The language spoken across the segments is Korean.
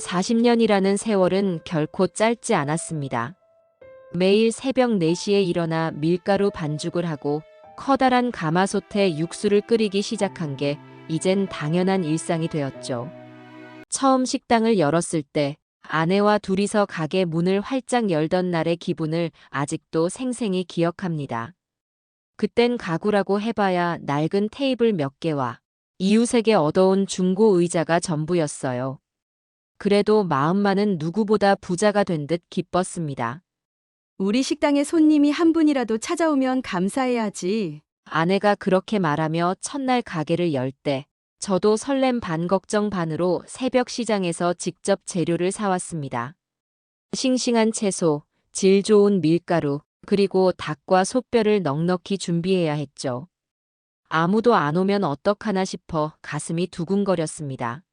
40년이라는 세월은 결코 짧지 않았습니다. 매일 새벽 4시에 일어나 밀가루 반죽을 하고 커다란 가마솥에 육수를 끓이기 시작한 게 이젠 당연한 일상이 되었죠. 처음 식당을 열었을 때 아내와 둘이서 가게 문을 활짝 열던 날의 기분을 아직도 생생히 기억합니다. 그땐 가구라고 해봐야 낡은 테이블 몇 개와 이웃에게 얻어온 중고 의자가 전부였어요. 그래도 마음만은 누구보다 부자가 된 듯 기뻤습니다. 우리 식당에 손님이 한 분이라도 찾아오면 감사해야지. 아내가 그렇게 말하며 첫날 가게를 열 때 저도 설렘 반 걱정 반으로 새벽 시장에서 직접 재료를 사왔습니다. 싱싱한 채소, 질 좋은 밀가루, 그리고 닭과 소뼈를 넉넉히 준비해야 했죠. 아무도 안 오면 어떡하나 싶어 가슴이 두근거렸습니다.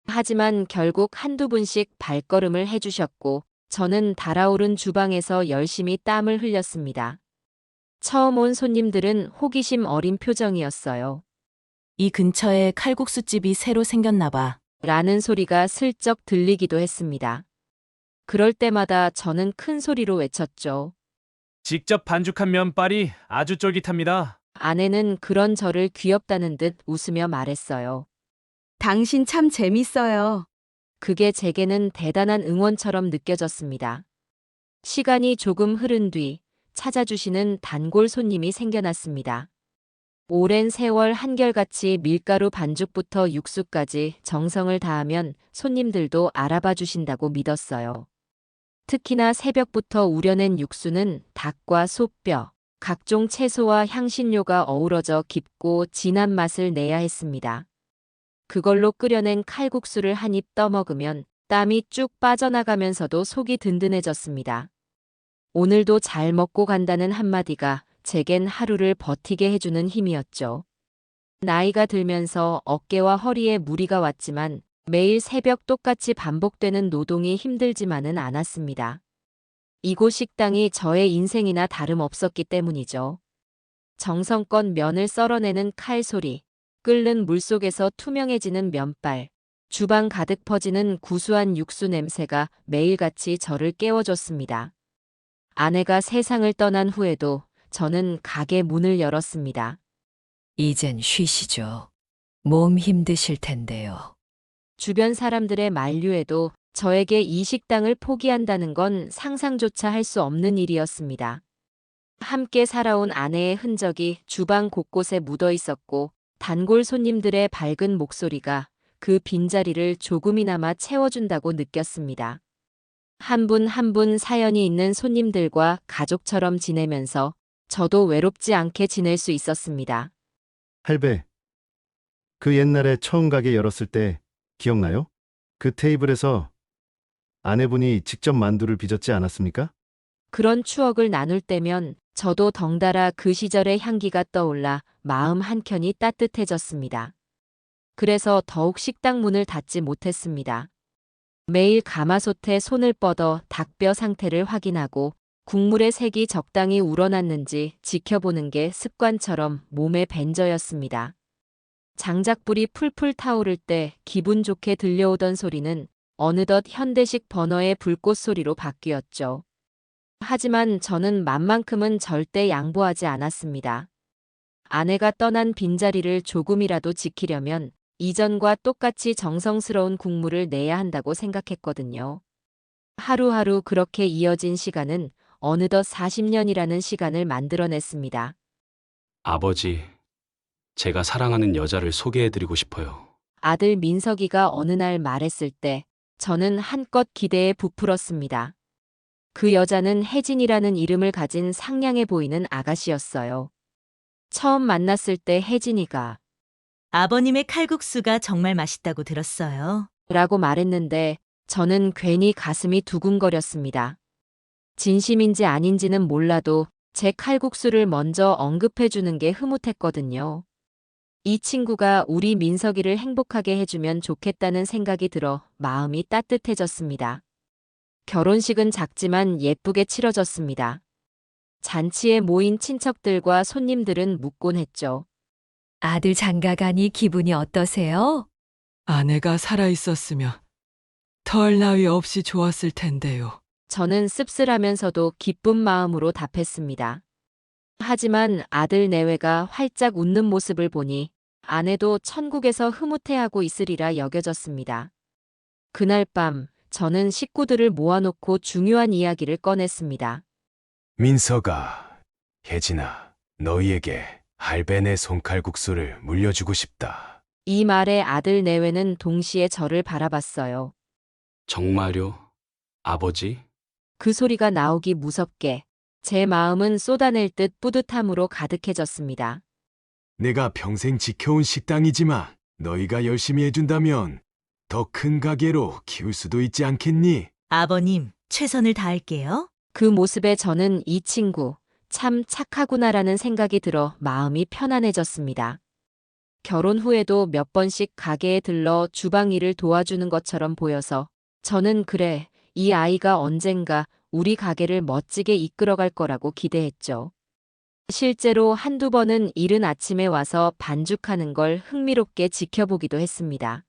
하지만 결국 한두 분씩 발걸음을 해주셨고 저는 달아오른 주방에서 열심히 땀을 흘렸습니다. 처음 온 손님들은 호기심 어린 표정이었어요. 이 근처에 칼국수집이 새로 생겼나 봐. 라는 소리가 슬쩍 들리기도 했습니다. 그럴 때마다 저는 큰 소리로 외쳤죠. 직접 반죽한 면발이 아주 쫄깃합니다. 아내는 그런 저를 귀엽다는 듯 웃으며 말했어요. 당신 참 재밌어요. 그게 제게는 대단한 응원처럼 느껴졌습니다. 시간이 조금 흐른 뒤 찾아주시는 단골 손님이 생겨났습니다. 오랜 세월 한결같이 밀가루 반죽부터 육수까지 정성을 다하면 손님들도 알아봐 주신다고 믿었어요. 특히나 새벽부터 우려낸 육수는 닭과 소뼈, 각종 채소와 향신료가 어우러져 깊고 진한 맛을 내야 했습니다. 그걸로 끓여낸 칼국수를 한 입 떠먹으면 땀이 쭉 빠져나가면서도 속이 든든해졌습니다. 오늘도 잘 먹고 간다는 한마디가 제겐 하루를 버티게 해주는 힘이었죠. 나이가 들면서 어깨와 허리에 무리가 왔지만 매일 새벽 똑같이 반복되는 노동이 힘들지만은 않았습니다. 이곳 식당이 저의 인생이나 다름없었기 때문이죠. 정성껏 면을 썰어내는 칼 소리, 끓는 물속에서 투명해지는 면발, 주방 가득 퍼지는 구수한 육수 냄새가 매일같이 저를 깨워줬습니다. 아내가 세상을 떠난 후에도 저는 가게 문을 열었습니다. 이젠 쉬시죠. 몸 힘드실 텐데요. 주변 사람들의 만류에도 저에게 이 식당을 포기한다는 건 상상조차 할 수 없는 일이었습니다. 함께 살아온 아내의 흔적이 주방 곳곳에 묻어 있었고 단골 손님들의 밝은 목소리가 그 빈자리를 조금이나마 채워준다고 느꼈습니다. 한 분 한 분 사연이 있는 손님들과 가족처럼 지내면서 저도 외롭지 않게 지낼 수 있었습니다. 할배, 그 옛날에 처음 가게 열었을 때 기억나요? 그 테이블에서 아내분이 직접 만두를 빚었지 않았습니까? 그런 추억을 나눌 때면 저도 덩달아 그 시절의 향기가 떠올라 마음 한켠이 따뜻해졌습니다. 그래서 더욱 식당 문을 닫지 못했습니다. 매일 가마솥에 손을 뻗어 닭뼈 상태를 확인하고 국물의 색이 적당히 우러났는지 지켜보는 게 습관처럼 몸에 밴저였습니다. 장작불이 풀풀 타오를 때 기분 좋게 들려오던 소리는 어느덧 현대식 버너의 불꽃 소리로 바뀌었죠. 하지만 저는 맘만큼은 절대 양보하지 않았습니다. 아내가 떠난 빈자리를 조금이라도 지키려면 이전과 똑같이 정성스러운 국물을 내야 한다고 생각했거든요. 하루하루 그렇게 이어진 시간은 어느덧 40년이라는 시간을 만들어냈습니다. 아버지, 제가 사랑하는 여자를 소개해드리고 싶어요. 아들 민석이가 어느 날 말했을 때 저는 한껏 기대에 부풀었습니다. 그 여자는 혜진이라는 이름을 가진 상냥해 보이는 아가씨였어요. 처음 만났을 때 혜진이가 아버님의 칼국수가 정말 맛있다고 들었어요. 라고 말했는데 저는 괜히 가슴이 두근거렸습니다. 진심인지 아닌지는 몰라도 제 칼국수를 먼저 언급해 주는 게 흐뭇했거든요. 이 친구가 우리 민석이를 행복하게 해주면 좋겠다는 생각이 들어 마음이 따뜻해졌습니다. 결혼식은 작지만 예쁘게 치러졌습니다. 잔치에 모인 친척들과 손님들은 묻곤 했죠. 아들 장가 가니 기분이 어떠세요? 아내가 살아있었으면 털 나위 없이 좋았을 텐데요. 저는 씁쓸하면서도 기쁜 마음으로 답했습니다. 하지만 아들 내외가 활짝 웃는 모습을 보니 아내도 천국에서 흐뭇해하고 있으리라 여겨졌습니다. 그날 밤 저는 식구들을 모아놓고 중요한 이야기를 꺼냈습니다. 민서가, 혜진아, 너희에게 할배네 손칼국수를 물려주고 싶다. 이 말에 아들 내외는 동시에 저를 바라봤어요. 정말요? 아버지? 그 소리가 나오기 무섭게 제 마음은 쏟아낼 듯 뿌듯함으로 가득해졌습니다. 내가 평생 지켜온 식당이지만 너희가 열심히 해준다면 더 큰 가게로 키울 수도 있지 않겠니? 아버님, 최선을 다할게요. 그 모습에 저는 이 친구 참 착하구나라는 생각이 들어 마음이 편안해졌습니다. 결혼 후에도 몇 번씩 가게에 들러 주방 일을 도와주는 것처럼 보여서 저는 그래, 이 아이가 언젠가 우리 가게를 멋지게 이끌어갈 거라고 기대했죠. 실제로 한두 번은 이른 아침에 와서 반죽하는 걸 흥미롭게 지켜보기도 했습니다.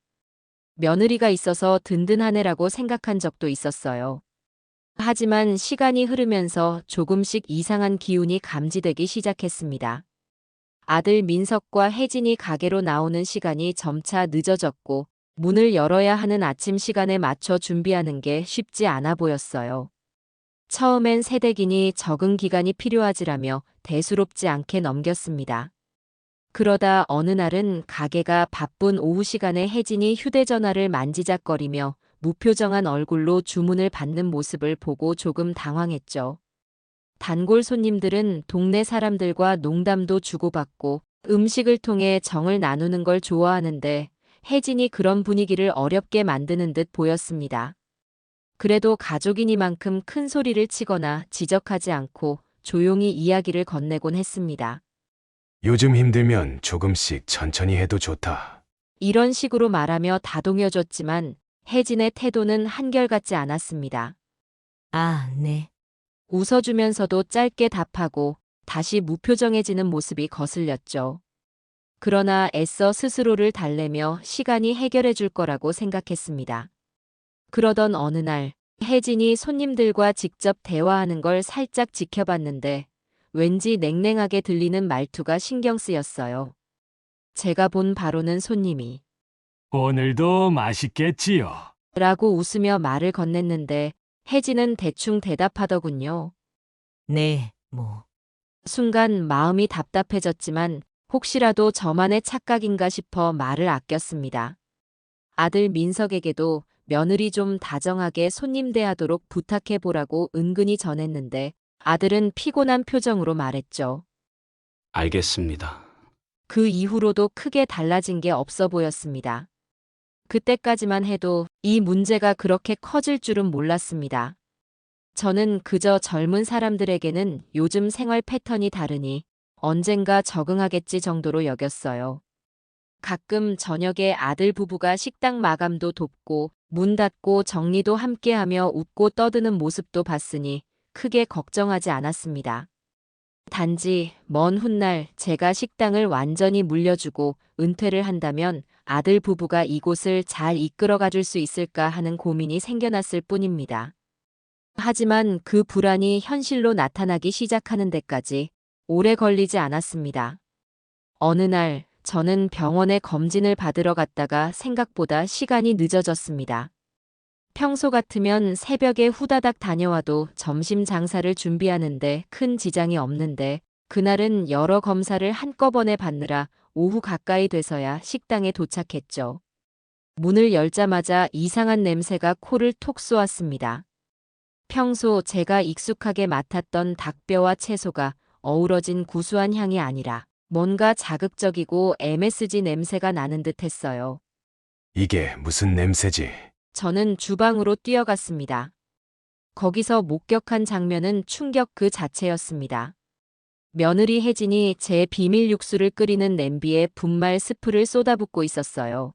며느리가 있어서 든든하네라고 생각한 적도 있었어요. 하지만 시간이 흐르면서 조금씩 이상한 기운이 감지되기 시작했습니다. 아들 민석과 혜진이 가게로 나오는 시간이 점차 늦어졌고 문을 열어야 하는 아침 시간에 맞춰 준비하는 게 쉽지 않아 보였어요. 처음엔 새댁이니 적응 기간이 필요하지라며 대수롭지 않게 넘겼습니다. 그러다 어느 날은 가게가 바쁜 오후 시간에 혜진이 휴대전화를 만지작거리며 무표정한 얼굴로 주문을 받는 모습을 보고 조금 당황했죠. 단골 손님들은 동네 사람들과 농담도 주고받고 음식을 통해 정을 나누는 걸 좋아하는데 혜진이 그런 분위기를 어렵게 만드는 듯 보였습니다. 그래도 가족이니만큼 큰 소리를 치거나 지적하지 않고 조용히 이야기를 건네곤 했습니다. 요즘 힘들면 조금씩 천천히 해도 좋다. 이런 식으로 말하며 다독여줬지만 혜진의 태도는 한결같지 않았습니다. 아, 네. 웃어주면서도 짧게 답하고 다시 무표정해지는 모습이 거슬렸죠. 그러나 애써 스스로를 달래며 시간이 해결해 줄 거라고 생각했습니다. 그러던 어느 날 혜진이 손님들과 직접 대화하는 걸 살짝 지켜봤는데 왠지 냉랭하게 들리는 말투가 신경 쓰였어요. 제가 본 바로는 손님이 오늘도 맛있겠지요. 라고 웃으며 말을 건넸는데 혜진은 대충 대답하더군요. 네, 뭐. 순간 마음이 답답해졌지만 혹시라도 저만의 착각인가 싶어 말을 아꼈습니다. 아들 민석에게도 며느리 좀 다정하게 손님 대하도록 부탁해보라고 은근히 전했는데 아들은 피곤한 표정으로 말했죠. 알겠습니다. 그 이후로도 크게 달라진 게 없어 보였습니다. 그때까지만 해도 이 문제가 그렇게 커질 줄은 몰랐습니다. 저는 그저 젊은 사람들에게는 요즘 생활 패턴이 다르니 언젠가 적응하겠지 정도로 여겼어요. 가끔 저녁에 아들 부부가 식당 마감도 돕고 문 닫고 정리도 함께하며 웃고 떠드는 모습도 봤으니 크게 걱정하지 않았습니다. 단지 먼 훗날 제가 식당을 완전히 물려주고 은퇴를 한다면 아들 부부가 이곳을 잘 이끌어가 줄 수 있을까 하는 고민이 생겨났을 뿐입니다. 하지만 그 불안이 현실로 나타나기 시작하는 데까지 오래 걸리지 않았습니다. 어느 날 저는 병원에 검진을 받으러 갔다가 생각보다 시간이 늦어졌습니다. 평소 같으면 새벽에 후다닥 다녀와도 점심 장사를 준비하는데 큰 지장이 없는데 그날은 여러 검사를 한꺼번에 받느라 오후 가까이 돼서야 식당에 도착했죠. 문을 열자마자 이상한 냄새가 코를 톡 쏘았습니다. 평소 제가 익숙하게 맡았던 닭뼈와 채소가 어우러진 구수한 향이 아니라 뭔가 자극적이고 MSG 냄새가 나는 듯 했어요. 이게 무슨 냄새지? 저는 주방으로 뛰어갔습니다. 거기서 목격한 장면은 충격 그 자체였습니다. 며느리 혜진이 제 비밀 육수를 끓이는 냄비에 분말 스프를 쏟아붓고 있었어요.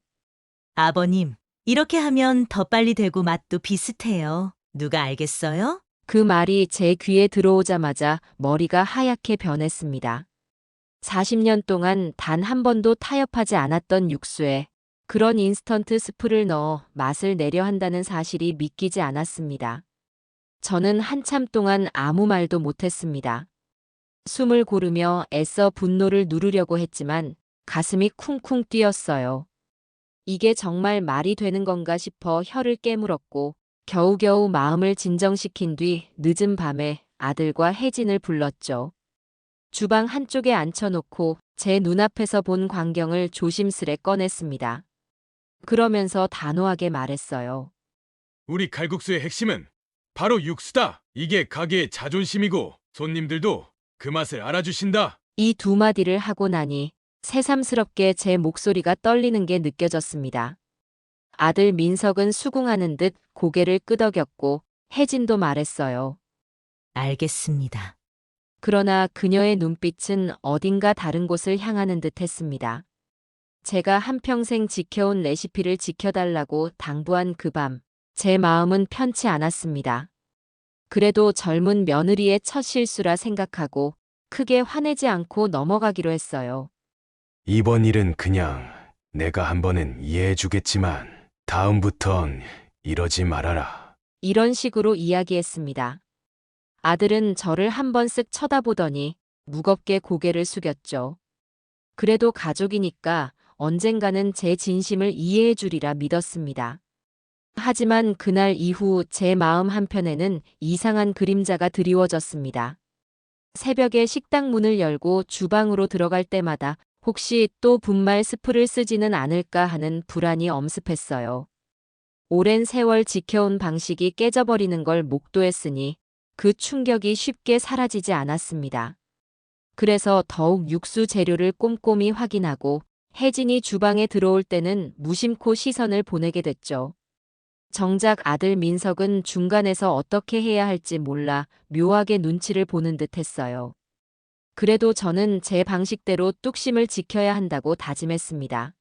아버님, 이렇게 하면 더 빨리 되고 맛도 비슷해요. 누가 알겠어요? 그 말이 제 귀에 들어오자마자 머리가 하얗게 변했습니다. 40년 동안 단 한 번도 타협하지 않았던 육수에 그런 인스턴트 스프를 넣어 맛을 내려 한다는 사실이 믿기지 않았습니다. 저는 한참 동안 아무 말도 못했습니다. 숨을 고르며 애써 분노를 누르려고 했지만 가슴이 쿵쿵 뛰었어요. 이게 정말 말이 되는 건가 싶어 혀를 깨물었고 겨우겨우 마음을 진정시킨 뒤 늦은 밤에 아들과 혜진을 불렀죠. 주방 한쪽에 앉혀놓고 제 눈앞에서 본 광경을 조심스레 꺼냈습니다. 그러면서 단호하게 말했어요. 우리 칼국수의 핵심은 바로 육수다. 이게 가게의 자존심이고 손님들도 그 맛을 알아주신다. 이 두 마디를 하고 나니 새삼스럽게 제 목소리가 떨리는 게 느껴졌습니다. 아들 민석은 수긍하는 듯 고개를 끄덕였고 혜진도 말했어요. 알겠습니다. 그러나 그녀의 눈빛은 어딘가 다른 곳을 향하는 듯 했습니다. 제가 한평생 지켜온 레시피를 지켜달라고 당부한 그 밤, 제 마음은 편치 않았습니다. 그래도 젊은 며느리의 첫 실수라 생각하고 크게 화내지 않고 넘어가기로 했어요. 이번 일은 그냥 내가 한 번은 이해해주겠지만 다음부턴 이러지 말아라. 이런 식으로 이야기했습니다. 아들은 저를 한 번 쓱 쳐다보더니 무겁게 고개를 숙였죠. 그래도 가족이니까 언젠가는 제 진심을 이해해 주리라 믿었습니다. 하지만 그날 이후 제 마음 한편에는 이상한 그림자가 드리워졌습니다. 새벽에 식당 문을 열고 주방으로 들어갈 때마다 혹시 또 분말 스프를 쓰지는 않을까 하는 불안이 엄습했어요. 오랜 세월 지켜온 방식이 깨져버리는 걸 목도했으니 그 충격이 쉽게 사라지지 않았습니다. 그래서 더욱 육수 재료를 꼼꼼히 확인하고 혜진이 주방에 들어올 때는 무심코 시선을 보내게 됐죠. 정작 아들 민석은 중간에서 어떻게 해야 할지 몰라 묘하게 눈치를 보는 듯 했어요. 그래도 저는 제 방식대로 뚝심을 지켜야 한다고 다짐했습니다.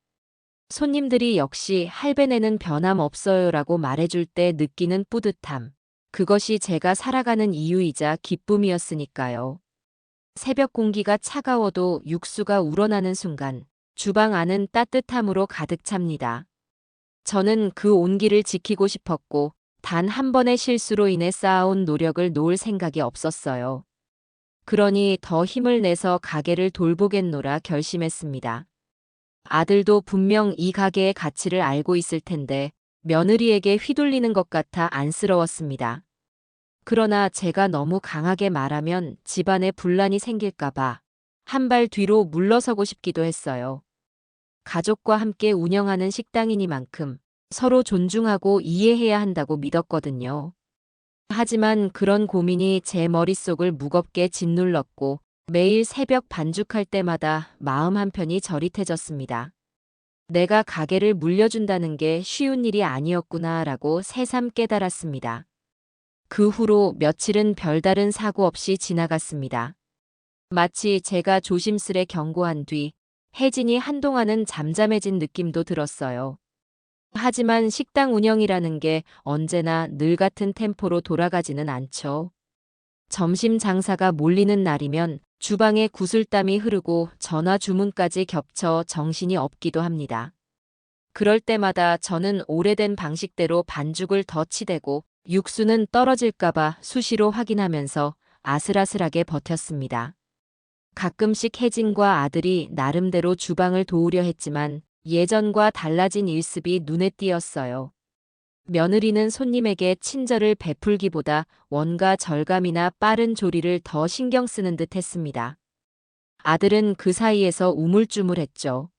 손님들이 역시 할배네는 변함없어요라고 말해줄 때 느끼는 뿌듯함. 그것이 제가 살아가는 이유이자 기쁨이었으니까요. 새벽 공기가 차가워도 육수가 우러나는 순간 주방 안은 따뜻함으로 가득 찹니다. 저는 그 온기를 지키고 싶었고 단 한 번의 실수로 인해 쌓아온 노력을 놓을 생각이 없었어요. 그러니 더 힘을 내서 가게를 돌보겠노라 결심했습니다. 아들도 분명 이 가게의 가치를 알고 있을 텐데 며느리에게 휘둘리는 것 같아 안쓰러웠습니다. 그러나 제가 너무 강하게 말하면 집안에 분란이 생길까봐 한 발 뒤로 물러서고 싶기도 했어요. 가족과 함께 운영하는 식당이니만큼 서로 존중하고 이해해야 한다고 믿었거든요. 하지만 그런 고민이 제 머릿속을 무겁게 짓눌렀고 매일 새벽 반죽할 때마다 마음 한편이 저릿해졌습니다. 내가 가게를 물려준다는 게 쉬운 일이 아니었구나라고 새삼 깨달았습니다. 그 후로 며칠은 별다른 사고 없이 지나갔습니다. 마치 제가 조심스레 경고한 뒤 혜진이 한동안은 잠잠해진 느낌도 들었어요. 하지만 식당 운영이라는 게 언제나 늘 같은 템포로 돌아가지는 않죠. 점심 장사가 몰리는 날이면 주방에 구슬땀이 흐르고 전화 주문까지 겹쳐 정신이 없기도 합니다. 그럴 때마다 저는 오래된 방식대로 반죽을 더 치대고 육수는 떨어질까봐 수시로 확인하면서 아슬아슬하게 버텼습니다. 가끔씩 혜진과 아들이 나름대로 주방을 도우려 했지만 예전과 달라진 일습이 눈에 띄었어요. 며느리는 손님에게 친절을 베풀기보다 원가 절감이나 빠른 조리를 더 신경 쓰는 듯 했습니다. 아들은 그 사이에서 우물쭈물했죠.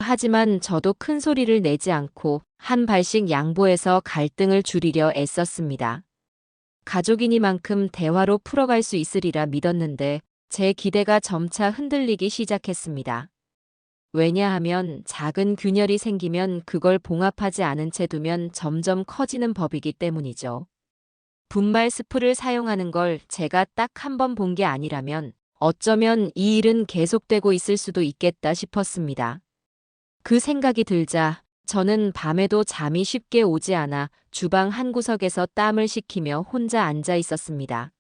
하지만 저도 큰 소리를 내지 않고 한 발씩 양보해서 갈등을 줄이려 애썼습니다. 가족이니만큼 대화로 풀어갈 수 있으리라 믿었는데 제 기대가 점차 흔들리기 시작했습니다. 왜냐하면 작은 균열이 생기면 그걸 봉합하지 않은 채 두면 점점 커지는 법이기 때문이죠. 분말 스프를 사용하는 걸 제가 딱 한 번 본 게 아니라면 어쩌면 이 일은 계속되고 있을 수도 있겠다 싶었습니다. 그 생각이 들자 저는 밤에도 잠이 쉽게 오지 않아 주방 한 구석에서 땀을 식히며 혼자 앉아 있었습니다.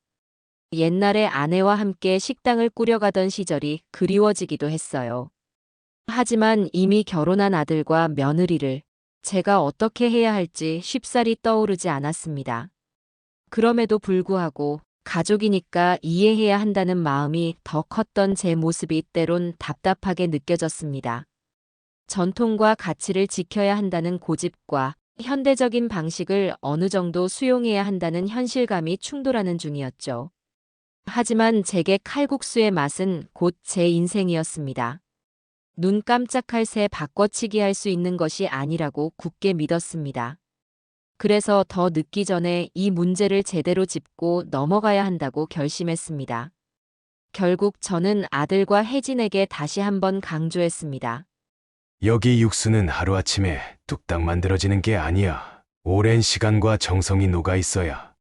옛날에 아내와 함께 식당을 꾸려가던 시절이 그리워지기도 했어요. 하지만 이미 결혼한 아들과 며느리를 제가 어떻게 해야 할지 쉽사리 떠오르지 않았습니다. 그럼에도 불구하고 가족이니까 이해해야 한다는 마음이 더 컸던 제 모습이 때론 답답하게 느껴졌습니다. 전통과 가치를 지켜야 한다는 고집과 현대적인 방식을 어느 정도 수용해야 한다는 현실감이 충돌하는 중이었죠. 하지만 제게 칼국수의 맛은 곧 제 인생이었습니다. 눈 깜짝할 새 바꿔치기 할 수 있는 것이 아니라고 굳게 믿었습니다. 그래서 더 늦기 전에 이 문제를 제대로 짚고 넘어가야 한다고 결심했습니다. 결국 저는 아들과 혜진에게 다시 한번 강조했습니다. 여기 육수는 하루아침에 뚝딱 만들어지는 게 아니야. 오랜 시간과 정성이 녹아 있어야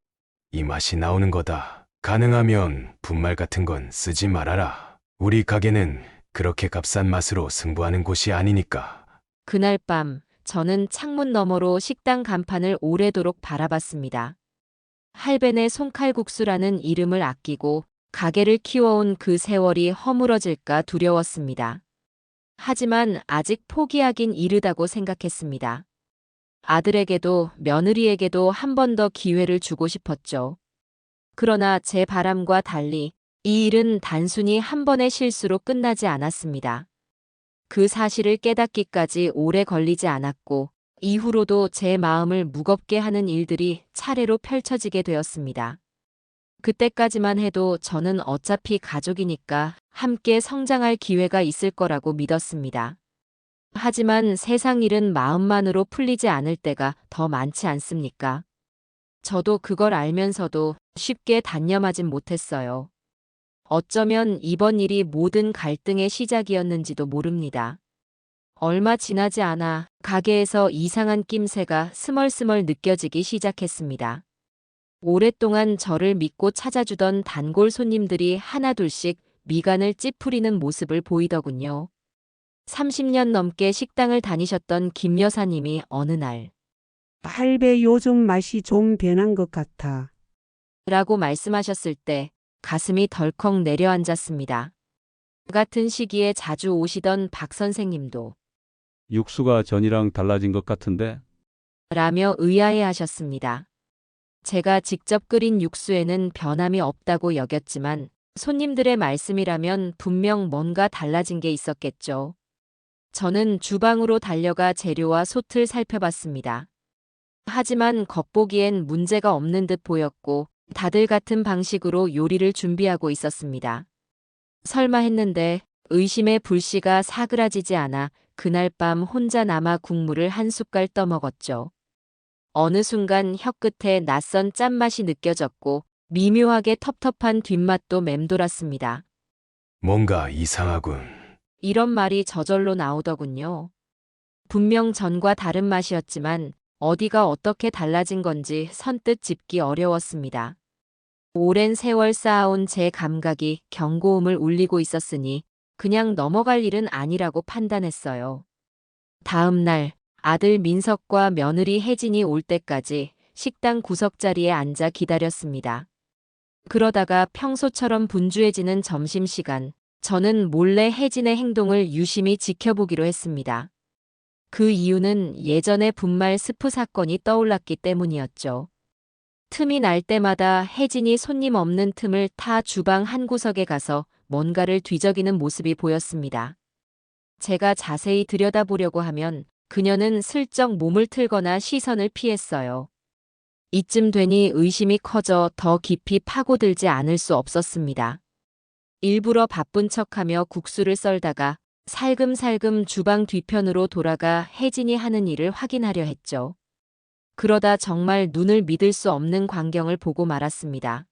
이 맛이 나오는 거다. 가능하면 분말 같은 건 쓰지 말아라. 우리 가게는 그렇게 값싼 맛으로 승부하는 곳이 아니니까. 그날 밤 저는 창문 너머로 식당 간판을 오래도록 바라봤습니다. 할벤의 손칼국수라는 이름을 아끼고 가게를 키워온 그 세월이 허물어질까 두려웠습니다. 하지만 아직 포기하긴 이르다고 생각했습니다. 아들에게도 며느리에게도 한 번 더 기회를 주고 싶었죠. 그러나 제 바람과 달리 이 일은 단순히 한 번의 실수로 끝나지 않았습니다. 그 사실을 깨닫기까지 오래 걸리지 않았고 이후로도 제 마음을 무겁게 하는 일들이 차례로 펼쳐지게 되었습니다. 그때까지만 해도 저는 어차피 가족이니까 함께 성장할 기회가 있을 거라고 믿었습니다. 하지만 세상 일은 마음만으로 풀리지 않을 때가 더 많지 않습니까? 저도 그걸 알면서도 쉽게 단념하진 못했어요. 어쩌면 이번 일이 모든 갈등의 시작이었는지도 모릅니다. 얼마 지나지 않아 가게에서 이상한 낌새가 스멀스멀 느껴지기 시작했습니다. 오랫동안 저를 믿고 찾아주던 단골 손님들이 하나둘씩 미간을 찌푸리는 모습을 보이더군요. 30년 넘게 식당을 다니셨던 김 여사님이 어느 날 할배 요즘 맛이 좀 변한 것 같아. 라고 말씀하셨을 때 가슴이 덜컥 내려앉았습니다. 같은 시기에 자주 오시던 박 선생님도 육수가 전이랑 달라진 것 같은데? 라며 의아해 하셨습니다. 제가 직접 끓인 육수에는 변함이 없다고 여겼지만 손님들의 말씀이라면 분명 뭔가 달라진 게 있었겠죠. 저는 주방으로 달려가 재료와 솥을 살펴봤습니다. 하지만 겉보기엔 문제가 없는 듯 보였고 다들 같은 방식으로 요리를 준비하고 있었습니다. 설마 했는데 의심의 불씨가 사그라지지 않아 그날 밤 혼자 남아 국물을 한 숟갈 떠먹었죠. 어느 순간 혀끝에 낯선 짠맛이 느껴졌고 미묘하게 텁텁한 뒷맛도 맴돌았습니다. 뭔가 이상하군. 이런 말이 저절로 나오더군요. 분명 전과 다른 맛이었지만 어디가 어떻게 달라진 건지 선뜻 짚기 어려웠습니다. 오랜 세월 쌓아온 제 감각이 경고음을 울리고 있었으니 그냥 넘어갈 일은 아니라고 판단했어요. 다음 날 아들 민석과 며느리 혜진이 올 때까지 식당 구석자리에 앉아 기다렸습니다. 그러다가 평소처럼 분주해지는 점심시간, 저는 몰래 혜진의 행동을 유심히 지켜보기로 했습니다. 그 이유는 예전의 분말 스프 사건이 떠올랐기 때문이었죠. 틈이 날 때마다 혜진이 손님 없는 틈을 타 주방 한 구석에 가서 뭔가를 뒤적이는 모습이 보였습니다. 제가 자세히 들여다보려고 하면 그녀는 슬쩍 몸을 틀거나 시선을 피했어요. 이쯤 되니 의심이 커져 더 깊이 파고들지 않을 수 없었습니다. 일부러 바쁜 척하며 국수를 썰다가 살금살금 주방 뒤편으로 돌아가 혜진이 하는 일을 확인하려 했죠. 그러다 정말 눈을 믿을 수 없는 광경을 보고 말았습니다.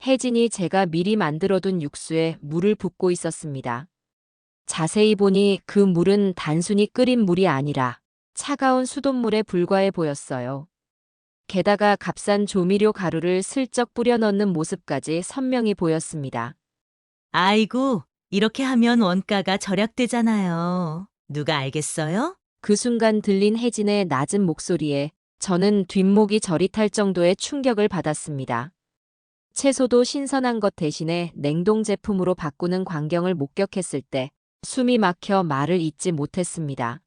혜진이 제가 미리 만들어둔 육수에 물을 붓고 있었습니다. 자세히 보니 그 물은 단순히 끓인 물이 아니라 차가운 수돗물에 불과해 보였어요. 게다가 값싼 조미료 가루를 슬쩍 뿌려 넣는 모습까지 선명히 보였습니다. 아이고, 이렇게 하면 원가가 절약되잖아요. 누가 알겠어요? 그 순간 들린 혜진의 낮은 목소리에 저는 뒷목이 저릿할 정도의 충격을 받았습니다. 채소도 신선한 것 대신에 냉동 제품으로 바꾸는 광경을 목격했을 때 숨이 막혀 말을 잇지 못했습니다.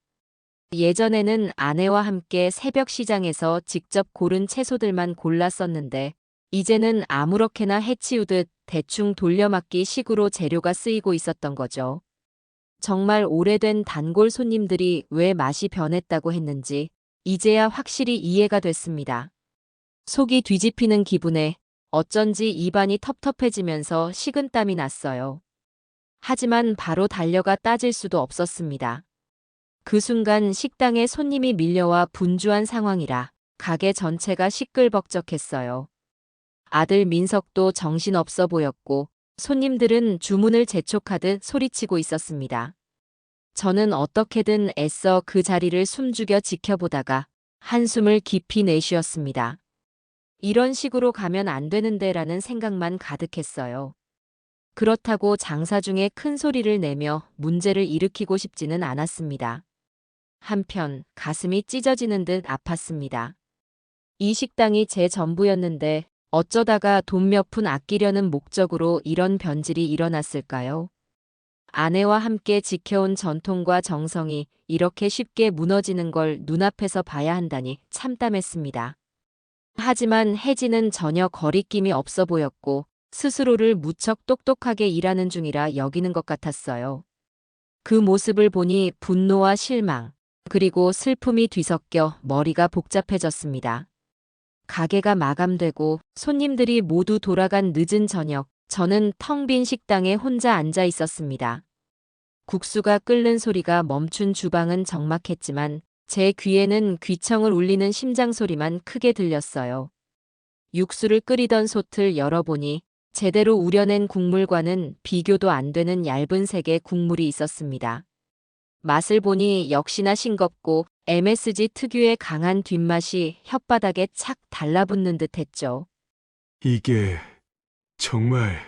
예전에는 아내와 함께 새벽 시장에서 직접 고른 채소들만 골랐었는데 이제는 아무렇게나 해치우듯 대충 돌려막기 식으로 재료가 쓰이고 있었던 거죠. 정말 오래된 단골 손님들이 왜 맛이 변했다고 했는지 이제야 확실히 이해가 됐습니다. 속이 뒤집히는 기분에 어쩐지 입안이 텁텁해지면서 식은땀이 났어요. 하지만 바로 달려가 따질 수도 없었습니다. 그 순간 식당에 손님이 밀려와 분주한 상황이라 가게 전체가 시끌벅적했어요. 아들 민석도 정신없어 보였고 손님들은 주문을 재촉하듯 소리치고 있었습니다. 저는 어떻게든 애써 그 자리를 숨죽여 지켜보다가 한숨을 깊이 내쉬었습니다. 이런 식으로 가면 안 되는데라는 생각만 가득했어요. 그렇다고 장사 중에 큰 소리를 내며 문제를 일으키고 싶지는 않았습니다. 한편 가슴이 찢어지는 듯 아팠습니다. 이 식당이 제 전부였는데 어쩌다가 돈 몇 푼 아끼려는 목적으로 이런 변질이 일어났을까요? 아내와 함께 지켜온 전통과 정성이 이렇게 쉽게 무너지는 걸 눈앞에서 봐야 한다니 참담했습니다. 하지만 혜진은 전혀 거리낌이 없어 보였고 스스로를 무척 똑똑하게 일하는 중이라 여기는 것 같았어요. 그 모습을 보니 분노와 실망, 그리고 슬픔이 뒤섞여 머리가 복잡해졌습니다. 가게가 마감되고 손님들이 모두 돌아간 늦은 저녁, 저는 텅 빈 식당에 혼자 앉아 있었습니다. 국수가 끓는 소리가 멈춘 주방은 적막했지만 제 귀에는 귀청을 울리는 심장 소리만 크게 들렸어요. 육수를 끓이던 솥을 열어보니 제대로 우려낸 국물과는 비교도 안 되는 얇은 색의 국물이 있었습니다. 맛을 보니 역시나 싱겁고 MSG 특유의 강한 뒷맛이 혓바닥에 착 달라붙는 듯 했죠. 이게 정말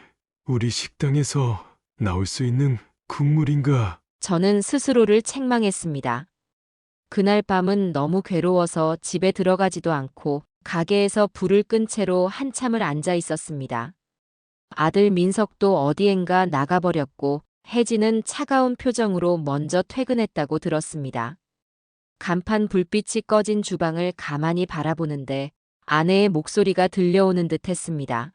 우리 식당에서 나올 수 있는 국물인가? 저는 스스로를 책망했습니다. 그날 밤은 너무 괴로워서 집에 들어가지도 않고 가게에서 불을 끈 채로 한참을 앉아 있었습니다. 아들 민석도 어디엔가 나가버렸고 혜진은 차가운 표정으로 먼저 퇴근했다고 들었습니다. 간판 불빛이 꺼진 주방을 가만히 바라보는데 아내의 목소리가 들려오는 듯 했습니다.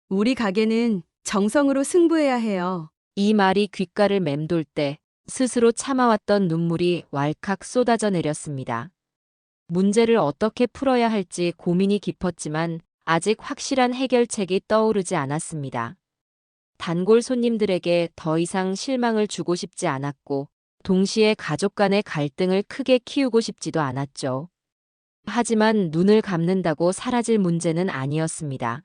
우리 가게는 정성으로 승부해야 해요. 이 말이 귓가를 맴돌 때 스스로 참아왔던 눈물이 왈칵 쏟아져 내렸습니다. 문제를 어떻게 풀어야 할지 고민이 깊었지만 아직 확실한 해결책이 떠오르지 않았습니다. 단골 손님들에게 더 이상 실망을 주고 싶지 않았고 동시에 가족 간의 갈등을 크게 키우고 싶지도 않았죠. 하지만 눈을 감는다고 사라질 문제는 아니었습니다.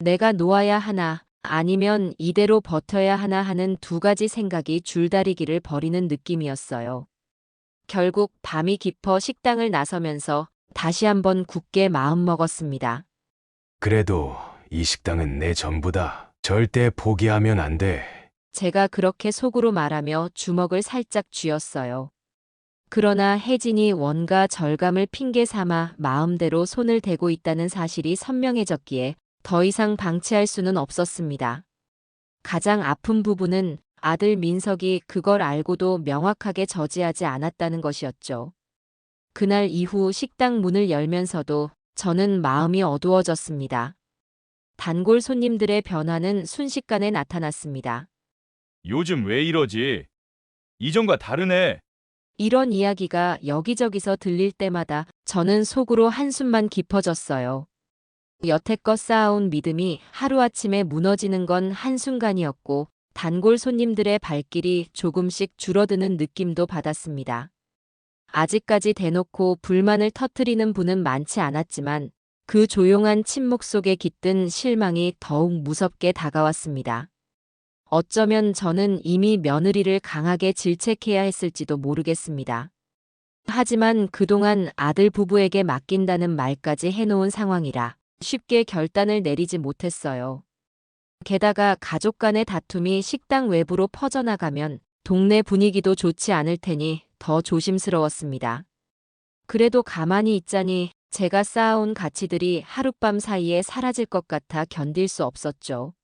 내가 놓아야 하나 아니면 이대로 버텨야 하나 하는 두 가지 생각이 줄다리기를 벌이는 느낌이었어요. 결국 밤이 깊어 식당을 나서면서 다시 한번 굳게 마음먹었습니다. 그래도 이 식당은 내 전부다. 절대 포기하면 안 돼. 제가 그렇게 속으로 말하며 주먹을 살짝 쥐었어요. 그러나 혜진이 원가 절감을 핑계 삼아 마음대로 손을 대고 있다는 사실이 선명해졌기에 더 이상 방치할 수는 없었습니다. 가장 아픈 부분은 아들 민석이 그걸 알고도 명확하게 저지하지 않았다는 것이었죠. 그날 이후 식당 문을 열면서도 저는 마음이 어두워졌습니다. 단골 손님들의 변화는 순식간에 나타났습니다. 요즘 왜 이러지? 이전과 다르네. 이런 이야기가 여기저기서 들릴 때마다 저는 속으로 한숨만 깊어졌어요. 여태껏 쌓아온 믿음이 하루아침에 무너지는 건 한순간이었고 단골 손님들의 발길이 조금씩 줄어드는 느낌도 받았습니다. 아직까지 대놓고 불만을 터뜨리는 분은 많지 않았지만 그 조용한 침묵 속에 깃든 실망이 더욱 무섭게 다가왔습니다. 어쩌면 저는 이미 며느리를 강하게 질책해야 했을지도 모르겠습니다. 하지만 그동안 아들 부부에게 맡긴다는 말까지 해놓은 상황이라 쉽게 결단을 내리지 못했어요. 게다가 가족 간의 다툼이 식당 외부로 퍼져나가면 동네 분위기도 좋지 않을 테니 더 조심스러웠습니다. 그래도 가만히 있자니 제가 쌓아온 가치들이 하룻밤 사이에 사라질 것 같아 견딜 수 없었죠.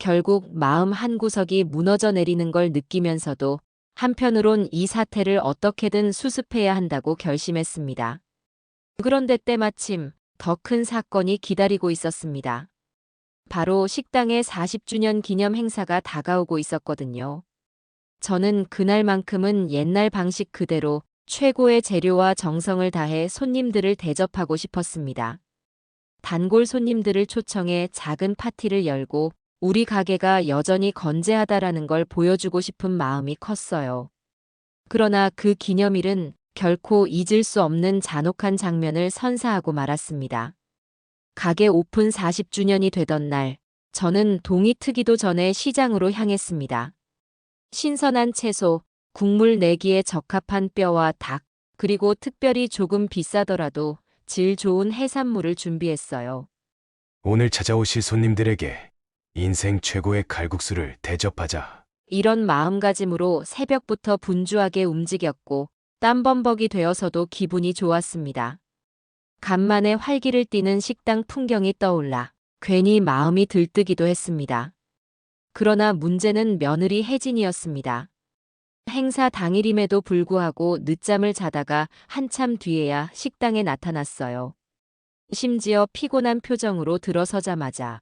결국 마음 한구석이 무너져 내리는 걸 느끼면서도 한편으론 이 사태를 어떻게든 수습해야 한다고 결심했습니다. 그런데 때마침 더 큰 사건이 기다리고 있었습니다. 바로 식당의 40주년 기념 행사가 다가오고 있었거든요. 저는 그날만큼은 옛날 방식 그대로 최고의 재료와 정성을 다해 손님들을 대접하고 싶었습니다. 단골 손님들을 초청해 작은 파티를 열고 우리 가게가 여전히 건재하다라는 걸 보여주고 싶은 마음이 컸어요. 그러나 그 기념일은 결코 잊을 수 없는 잔혹한 장면을 선사하고 말았습니다. 가게 오픈 40주년이 되던 날, 저는 동이 트기도 전에 시장으로 향했습니다. 신선한 채소, 국물 내기에 적합한 뼈와 닭, 그리고 특별히 조금 비싸더라도 질 좋은 해산물을 준비했어요. 오늘 찾아오실 손님들에게 인생 최고의 칼국수를 대접하자. 이런 마음가짐으로 새벽부터 분주하게 움직였고 땀범벅이 되어서도 기분이 좋았습니다. 간만에 활기를 띠는 식당 풍경이 떠올라 괜히 마음이 들뜨기도 했습니다. 그러나 문제는 며느리 혜진이었습니다. 행사 당일임에도 불구하고 늦잠을 자다가 한참 뒤에야 식당에 나타났어요. 심지어 피곤한 표정으로 들어서자마자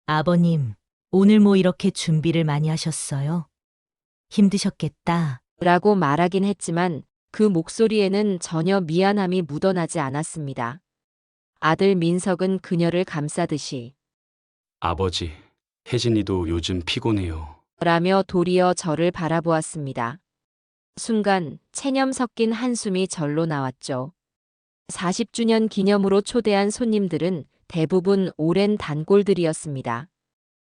아버님, 오늘 뭐 이렇게 준비를 많이 하셨어요? 힘드셨겠다. 라고 말하긴 했지만 그 목소리에는 전혀 미안함이 묻어나지 않았습니다. 아들 민석은 그녀를 감싸듯이 아버지, 혜진이도 요즘 피곤해요. 라며 도리어 저를 바라보았습니다. 순간 체념 섞인 한숨이 절로 나왔죠. 40주년 기념으로 초대한 손님들은 대부분 오랜 단골들이었습니다.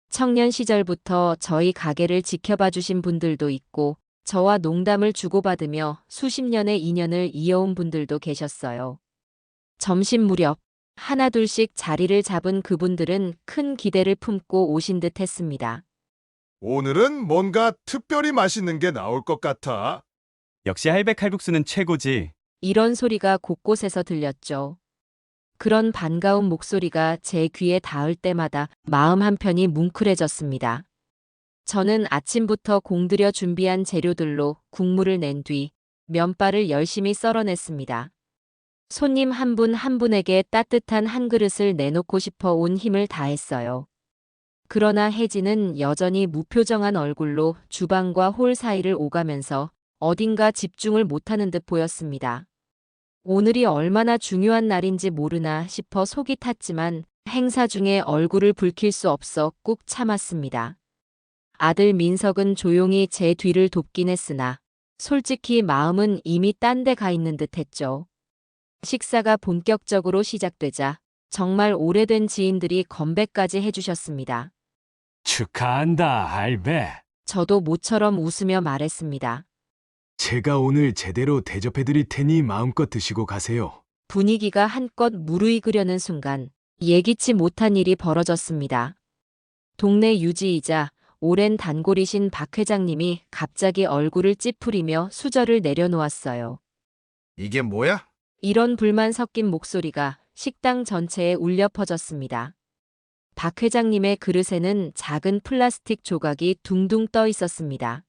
청년 시절부터 저희 가게를 지켜봐 주신 분들도 있고 저와 농담을 주고받으며 수십 년의 인연을 이어온 분들도 계셨어요. 점심 무렵 하나둘씩 자리를 잡은 그분들은 큰 기대를 품고 오신 듯 했습니다. 오늘은 뭔가 특별히 맛있는 게 나올 것 같아. 역시 할배 칼국수는 최고지. 이런 소리가 곳곳에서 들렸죠. 그런 반가운 목소리가 제 귀에 닿을 때마다 마음 한편이 뭉클해졌습니다. 저는 아침부터 공들여 준비한 재료들로 국물을 낸 뒤 면발을 열심히 썰어냈습니다. 손님 한 분 한 분에게 따뜻한 한 그릇을 내놓고 싶어 온 힘을 다했어요. 그러나 혜진은 여전히 무표정한 얼굴로 주방과 홀 사이를 오가면서 어딘가 집중을 못하는 듯 보였습니다. 오늘이 얼마나 중요한 날인지 모르나 싶어 속이 탔지만 행사 중에 얼굴을 붉힐 수 없어 꾹 참았습니다. 아들 민석은 조용히 제 뒤를 돕긴 했으나 솔직히 마음은 이미 딴 데 가 있는 듯 했죠. 식사가 본격적으로 시작되자 정말 오래된 지인들이 건배까지 해주셨습니다. 축하한다, 할배. 저도 모처럼 웃으며 말했습니다. 제가 오늘 제대로 대접해드릴 테니 마음껏 드시고 가세요. 분위기가 한껏 무르익으려는 순간 예기치 못한 일이 벌어졌습니다. 동네 유지이자 오랜 단골이신 박 회장님이 갑자기 얼굴을 찌푸리며 수저를 내려놓았어요. 이게 뭐야? 이런 불만 섞인 목소리가 식당 전체에 울려 퍼졌습니다. 박 회장님의 그릇에는 작은 플라스틱 조각이 둥둥 떠 있었습니다.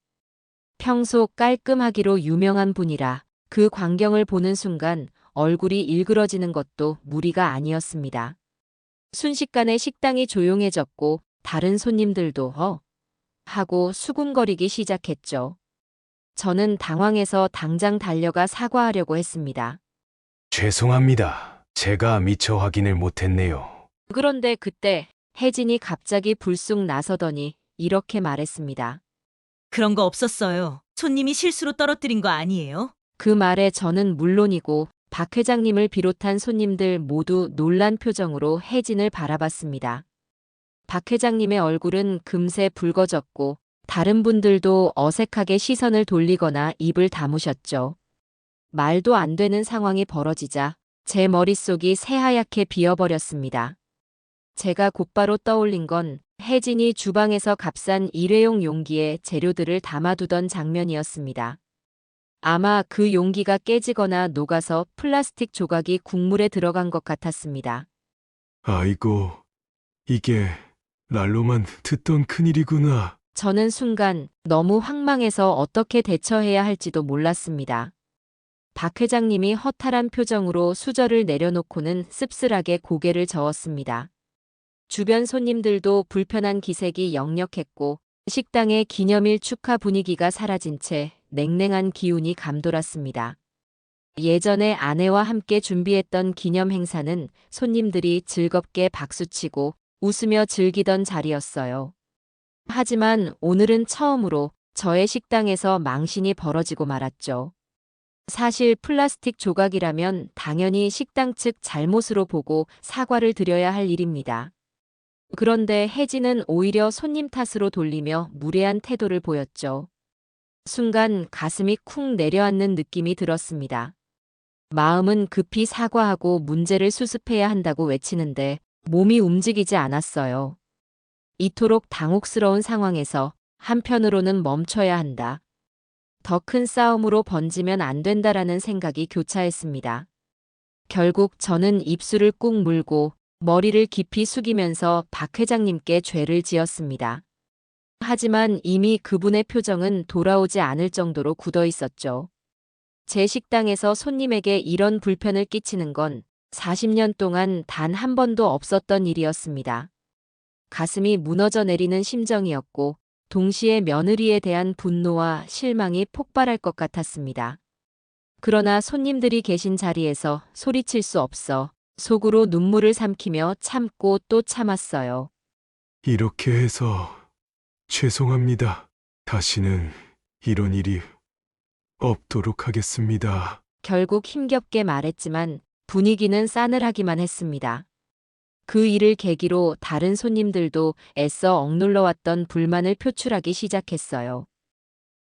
평소 깔끔하기로 유명한 분이라 그 광경을 보는 순간 얼굴이 일그러지는 것도 무리가 아니었습니다. 순식간에 식당이 조용해졌고 다른 손님들도 하고 수군거리기 시작했죠. 저는 당황해서 당장 달려가 사과하려고 했습니다. 죄송합니다. 제가 미처 확인을 못했네요. 그런데 그때 혜진이 갑자기 불쑥 나서더니 이렇게 말했습니다. 그런 거 없었어요. 손님이 실수로 떨어뜨린 거 아니에요? 그 말에 저는 물론이고 박 회장님을 비롯한 손님들 모두 놀란 표정으로 혜진을 바라봤습니다. 박 회장님의 얼굴은 금세 붉어졌고 다른 분들도 어색하게 시선을 돌리거나 입을 다무셨죠. 말도 안 되는 상황이 벌어지자 제 머릿속이 새하얗게 비어버렸습니다. 제가 곧바로 떠올린 건 혜진이 주방에서 값싼 일회용 용기에 재료들을 담아두던 장면이었습니다. 아마 그 용기가 깨지거나 녹아서 플라스틱 조각이 국물에 들어간 것 같았습니다. 아이고, 이게 날로만 듣던 큰일이구나. 저는 순간 너무 황망해서 어떻게 대처해야 할지도 몰랐습니다. 박 회장님이 허탈한 표정으로 수저를 내려놓고는 씁쓸하게 고개를 저었습니다. 주변 손님들도 불편한 기색이 역력했고 식당의 기념일 축하 분위기가 사라진 채 냉랭한 기운이 감돌았습니다. 예전에 아내와 함께 준비했던 기념 행사는 손님들이 즐겁게 박수치고 웃으며 즐기던 자리였어요. 하지만 오늘은 처음으로 저의 식당에서 망신이 벌어지고 말았죠. 사실 플라스틱 조각이라면 당연히 식당 측 잘못으로 보고 사과를 드려야 할 일입니다. 그런데 혜진은 오히려 손님 탓으로 돌리며 무례한 태도를 보였죠. 순간 가슴이 쿵 내려앉는 느낌이 들었습니다. 마음은 급히 사과하고 문제를 수습해야 한다고 외치는데 몸이 움직이지 않았어요. 이토록 당혹스러운 상황에서 한편으로는 멈춰야 한다. 더 큰 싸움으로 번지면 안 된다라는 생각이 교차했습니다. 결국 저는 입술을 꾹 물고 머리를 깊이 숙이면서 박 회장님께 죄를 지었습니다. 하지만 이미 그분의 표정은 돌아오지 않을 정도로 굳어 있었죠. 제 식당에서 손님에게 이런 불편을 끼치는 건 40년 동안 단 한 번도 없었던 일이었습니다. 가슴이 무너져 내리는 심정이었고 동시에 며느리에 대한 분노와 실망이 폭발할 것 같았습니다. 그러나 손님들이 계신 자리에서 소리칠 수 없어 속으로 눈물을 삼키며 참고 또 참았어요. 이렇게 해서 죄송합니다. 다시는 이런 일이 없도록 하겠습니다. 결국 힘겹게 말했지만 분위기는 싸늘하기만 했습니다. 그 일을 계기로 다른 손님들도 애써 억눌러왔던 불만을 표출하기 시작했어요.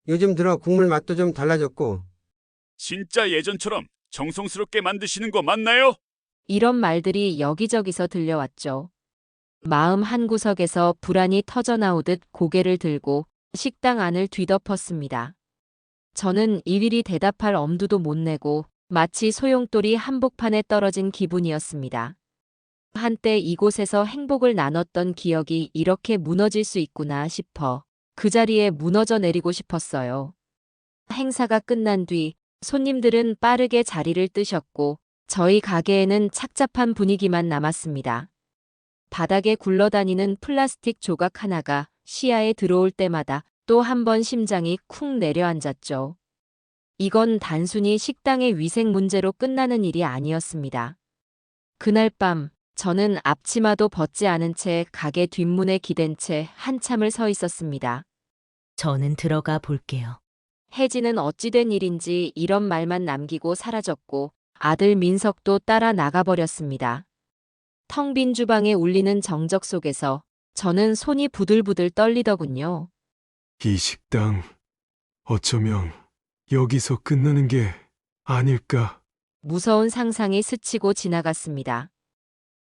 요즘 들어 국물 맛도 좀 달라졌고. 진짜 예전처럼 정성스럽게 만드시는 거 맞나요? 이런 말들이 여기저기서 들려왔죠. 마음 한구석에서 불안이 터져나오듯 고개를 들고 식당 안을 뒤덮었습니다. 저는 일일이 대답할 엄두도 못 내고 마치 소용돌이 한복판에 떨어진 기분이었습니다. 한때 이곳에서 행복을 나눴던 기억이 이렇게 무너질 수 있구나 싶어 그 자리에 무너져 내리고 싶었어요. 행사가 끝난 뒤 손님들은 빠르게 자리를 뜨셨고 저희 가게에는 착잡한 분위기만 남았습니다. 바닥에 굴러다니는 플라스틱 조각 하나가 시야에 들어올 때마다 또 한 번 심장이 쿵 내려앉았죠. 이건 단순히 식당의 위생 문제로 끝나는 일이 아니었습니다. 그날 밤 저는 앞치마도 벗지 않은 채 가게 뒷문에 기댄 채 한참을 서 있었습니다. 저는 들어가 볼게요. 혜진은 어찌된 일인지 이런 말만 남기고 사라졌고 아들 민석도 따라 나가버렸습니다. 텅 빈 주방에 울리는 정적 속에서 저는 손이 부들부들 떨리더군요. 이 식당 어쩌면 여기서 끝나는 게 아닐까. 무서운 상상이 스치고 지나갔습니다.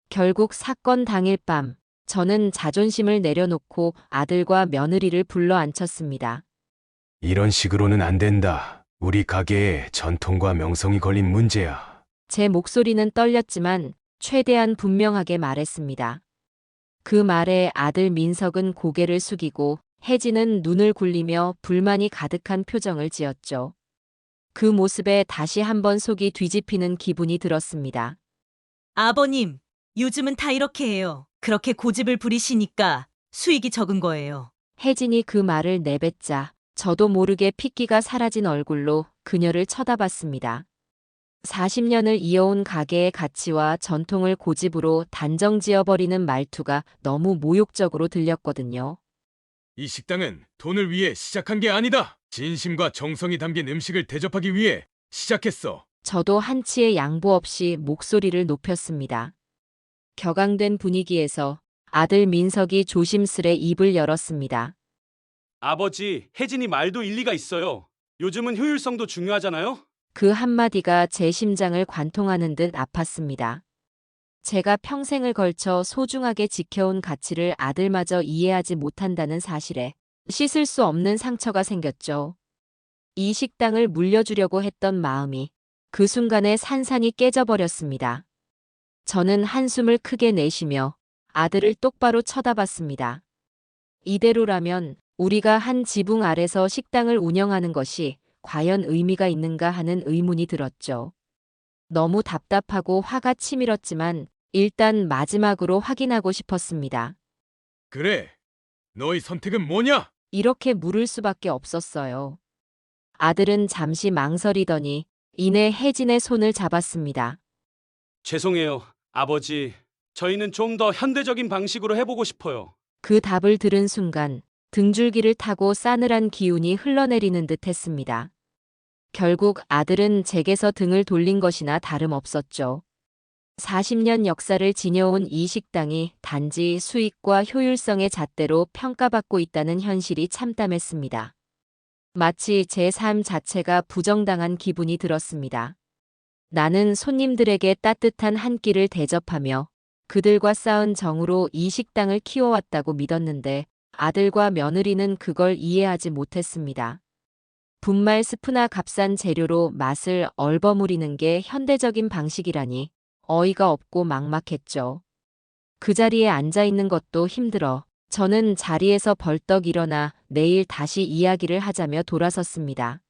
결국 사건 당일 밤 저는 자존심을 내려놓고 아들과 며느리를 불러 앉혔습니다. 이런 식으로는 안 된다. 우리 가게에 전통과 명성이 걸린 문제야. 제 목소리는 떨렸지만 최대한 분명하게 말했습니다. 그 말에 아들 민석은 고개를 숙이고 혜진은 눈을 굴리며 불만이 가득한 표정을 지었죠. 그 모습에 다시 한번 속이 뒤집히는 기분이 들었습니다. 아버님, 요즘은 다 이렇게 해요. 그렇게 고집을 부리시니까 수익이 적은 거예요. 혜진이 그 말을 내뱉자 저도 모르게 핏기가 사라진 얼굴로 그녀를 쳐다봤습니다. 40년을 이어온 가게의 가치와 전통을 고집으로 단정지어버리는 말투가 너무 모욕적으로 들렸거든요. 이 식당은 돈을 위해 시작한 게 아니다. 진심과 정성이 담긴 음식을 대접하기 위해 시작했어. 저도 한치의 양보 없이 목소리를 높였습니다. 격앙된 분위기에서 아들 민석이 조심스레 입을 열었습니다. 아버지, 혜진이 말도 일리가 있어요. 요즘은 효율성도 중요하잖아요? 그 한마디가 제 심장을 관통하는 듯 아팠습니다. 제가 평생을 걸쳐 소중하게 지켜온 가치를 아들마저 이해하지 못한다는 사실에 씻을 수 없는 상처가 생겼죠. 이 식당을 물려주려고 했던 마음이 그 순간에 산산이 깨져버렸습니다. 저는 한숨을 크게 내쉬며 아들을 똑바로 쳐다봤습니다. 이대로라면 우리가 한 지붕 아래서 식당을 운영하는 것이 과연 의미가 있는가 하는 의문이 들었죠. 너무 답답하고 화가 치밀었지만 일단 마지막으로 확인하고 싶었습니다. 그래. 너의 선택은 뭐냐? 이렇게 물을 수밖에 없었어요. 아들은 잠시 망설이더니 이내 혜진의 손을 잡았습니다. 죄송해요, 아버지. 저희는 좀 더 현대적인 방식으로 해보고 싶어요. 그 답을 들은 순간 등줄기를 타고 싸늘한 기운이 흘러내리는 듯 했습니다. 결국 아들은 제게서 등을 돌린 것이나 다름없었죠. 40년 역사를 지녀온 이 식당이 단지 수익과 효율성의 잣대로 평가받고 있다는 현실이 참담했습니다. 마치 제 삶 자체가 부정당한 기분이 들었습니다. 나는 손님들에게 따뜻한 한 끼를 대접하며 그들과 쌓은 정으로 이 식당을 키워왔다고 믿었는데 아들과 며느리는 그걸 이해하지 못했습니다. 분말 스프나 값싼 재료로 맛을 얼버무리는 게 현대적인 방식이라니 어이가 없고 막막했죠. 그 자리에 앉아 있는 것도 힘들어 저는 자리에서 벌떡 일어나 내일 다시 이야기를 하자며 돌아섰습니다.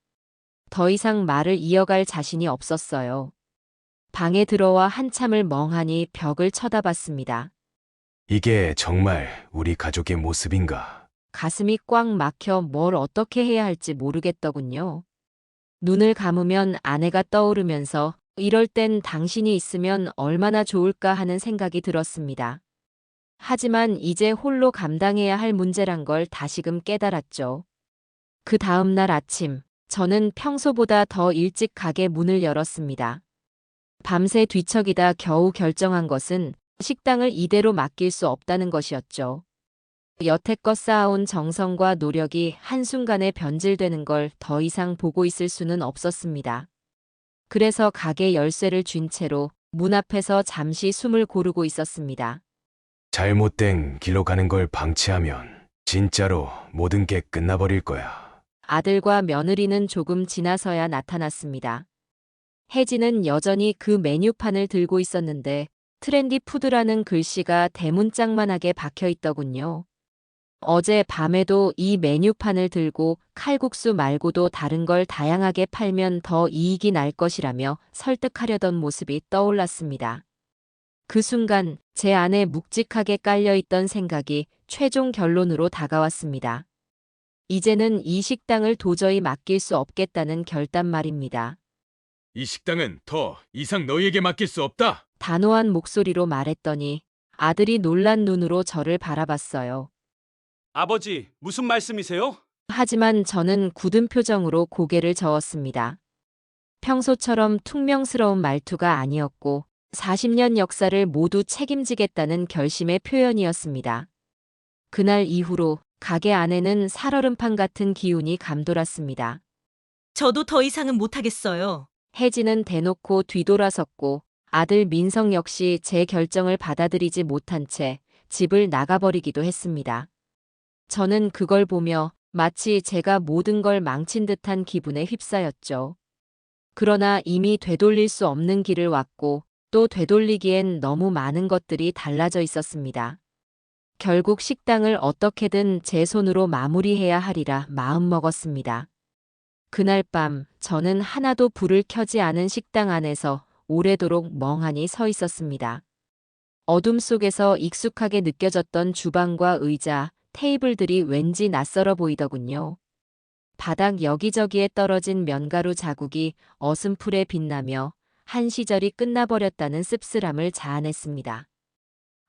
더 이상 말을 이어갈 자신이 없었어요. 방에 들어와 한참을 멍하니 벽을 쳐다봤습니다. 이게 정말 우리 가족의 모습인가? 가슴이 꽉 막혀 뭘 어떻게 해야 할지 모르겠더군요. 눈을 감으면 아내가 떠오르면서 이럴 땐 당신이 있으면 얼마나 좋을까 하는 생각이 들었습니다. 하지만 이제 홀로 감당해야 할 문제란 걸 다시금 깨달았죠. 그 다음 날 아침, 저는 평소보다 더 일찍 가게 문을 열었습니다. 밤새 뒤척이다 겨우 결정한 것은 식당을 이대로 맡길 수 없다는 것이었죠. 여태껏 쌓아온 정성과 노력이 한순간에 변질되는 걸 더 이상 보고 있을 수는 없었습니다. 그래서 가게 열쇠를 쥔 채로 문 앞에서 잠시 숨을 고르고 있었습니다. 잘못된 길로 가는 걸 방치하면 진짜로 모든 게 끝나버릴 거야. 아들과 며느리는 조금 지나서야 나타났습니다. 혜진은 여전히 그 메뉴판을 들고 있었는데 트렌디 푸드라는 글씨가 대문짝만하게 박혀 있더군요. 어제 밤에도 이 메뉴판을 들고 칼국수 말고도 다른 걸 다양하게 팔면 더 이익이 날 것이라며 설득하려던 모습이 떠올랐습니다. 그 순간 제 안에 묵직하게 깔려있던 생각이 최종 결론으로 다가왔습니다. 이제는 이 식당을 도저히 맡길 수 없겠다는 결단 말입니다. 이 식당은 더 이상 너희에게 맡길 수 없다. 단호한 목소리로 말했더니 아들이 놀란 눈으로 저를 바라봤어요. 아버지, 무슨 말씀이세요? 하지만 저는 굳은 표정으로 고개를 저었습니다. 평소처럼 퉁명스러운 말투가 아니었고 40년 역사를 모두 책임지겠다는 결심의 표현이었습니다. 그날 이후로 가게 안에는 살얼음판 같은 기운이 감돌았습니다. 저도 더 이상은 못하겠어요. 혜진은 대놓고 뒤돌아섰고 아들 민성 역시 제 결정을 받아들이지 못한 채 집을 나가버리기도 했습니다. 저는 그걸 보며 마치 제가 모든 걸 망친 듯한 기분에 휩싸였죠. 그러나 이미 되돌릴 수 없는 길을 왔고 또 되돌리기엔 너무 많은 것들이 달라져 있었습니다. 결국 식당을 어떻게든 제 손으로 마무리해야 하리라 마음먹었습니다. 그날 밤 저는 하나도 불을 켜지 않은 식당 안에서 오래도록 멍하니 서 있었습니다. 어둠 속에서 익숙하게 느껴졌던 주방과 의자, 테이블들이 왠지 낯설어 보이더군요. 바닥 여기저기에 떨어진 면가루 자국이 어슴풀에 빛나며 한 시절이 끝나버렸다는 씁쓸함을 자아냈습니다.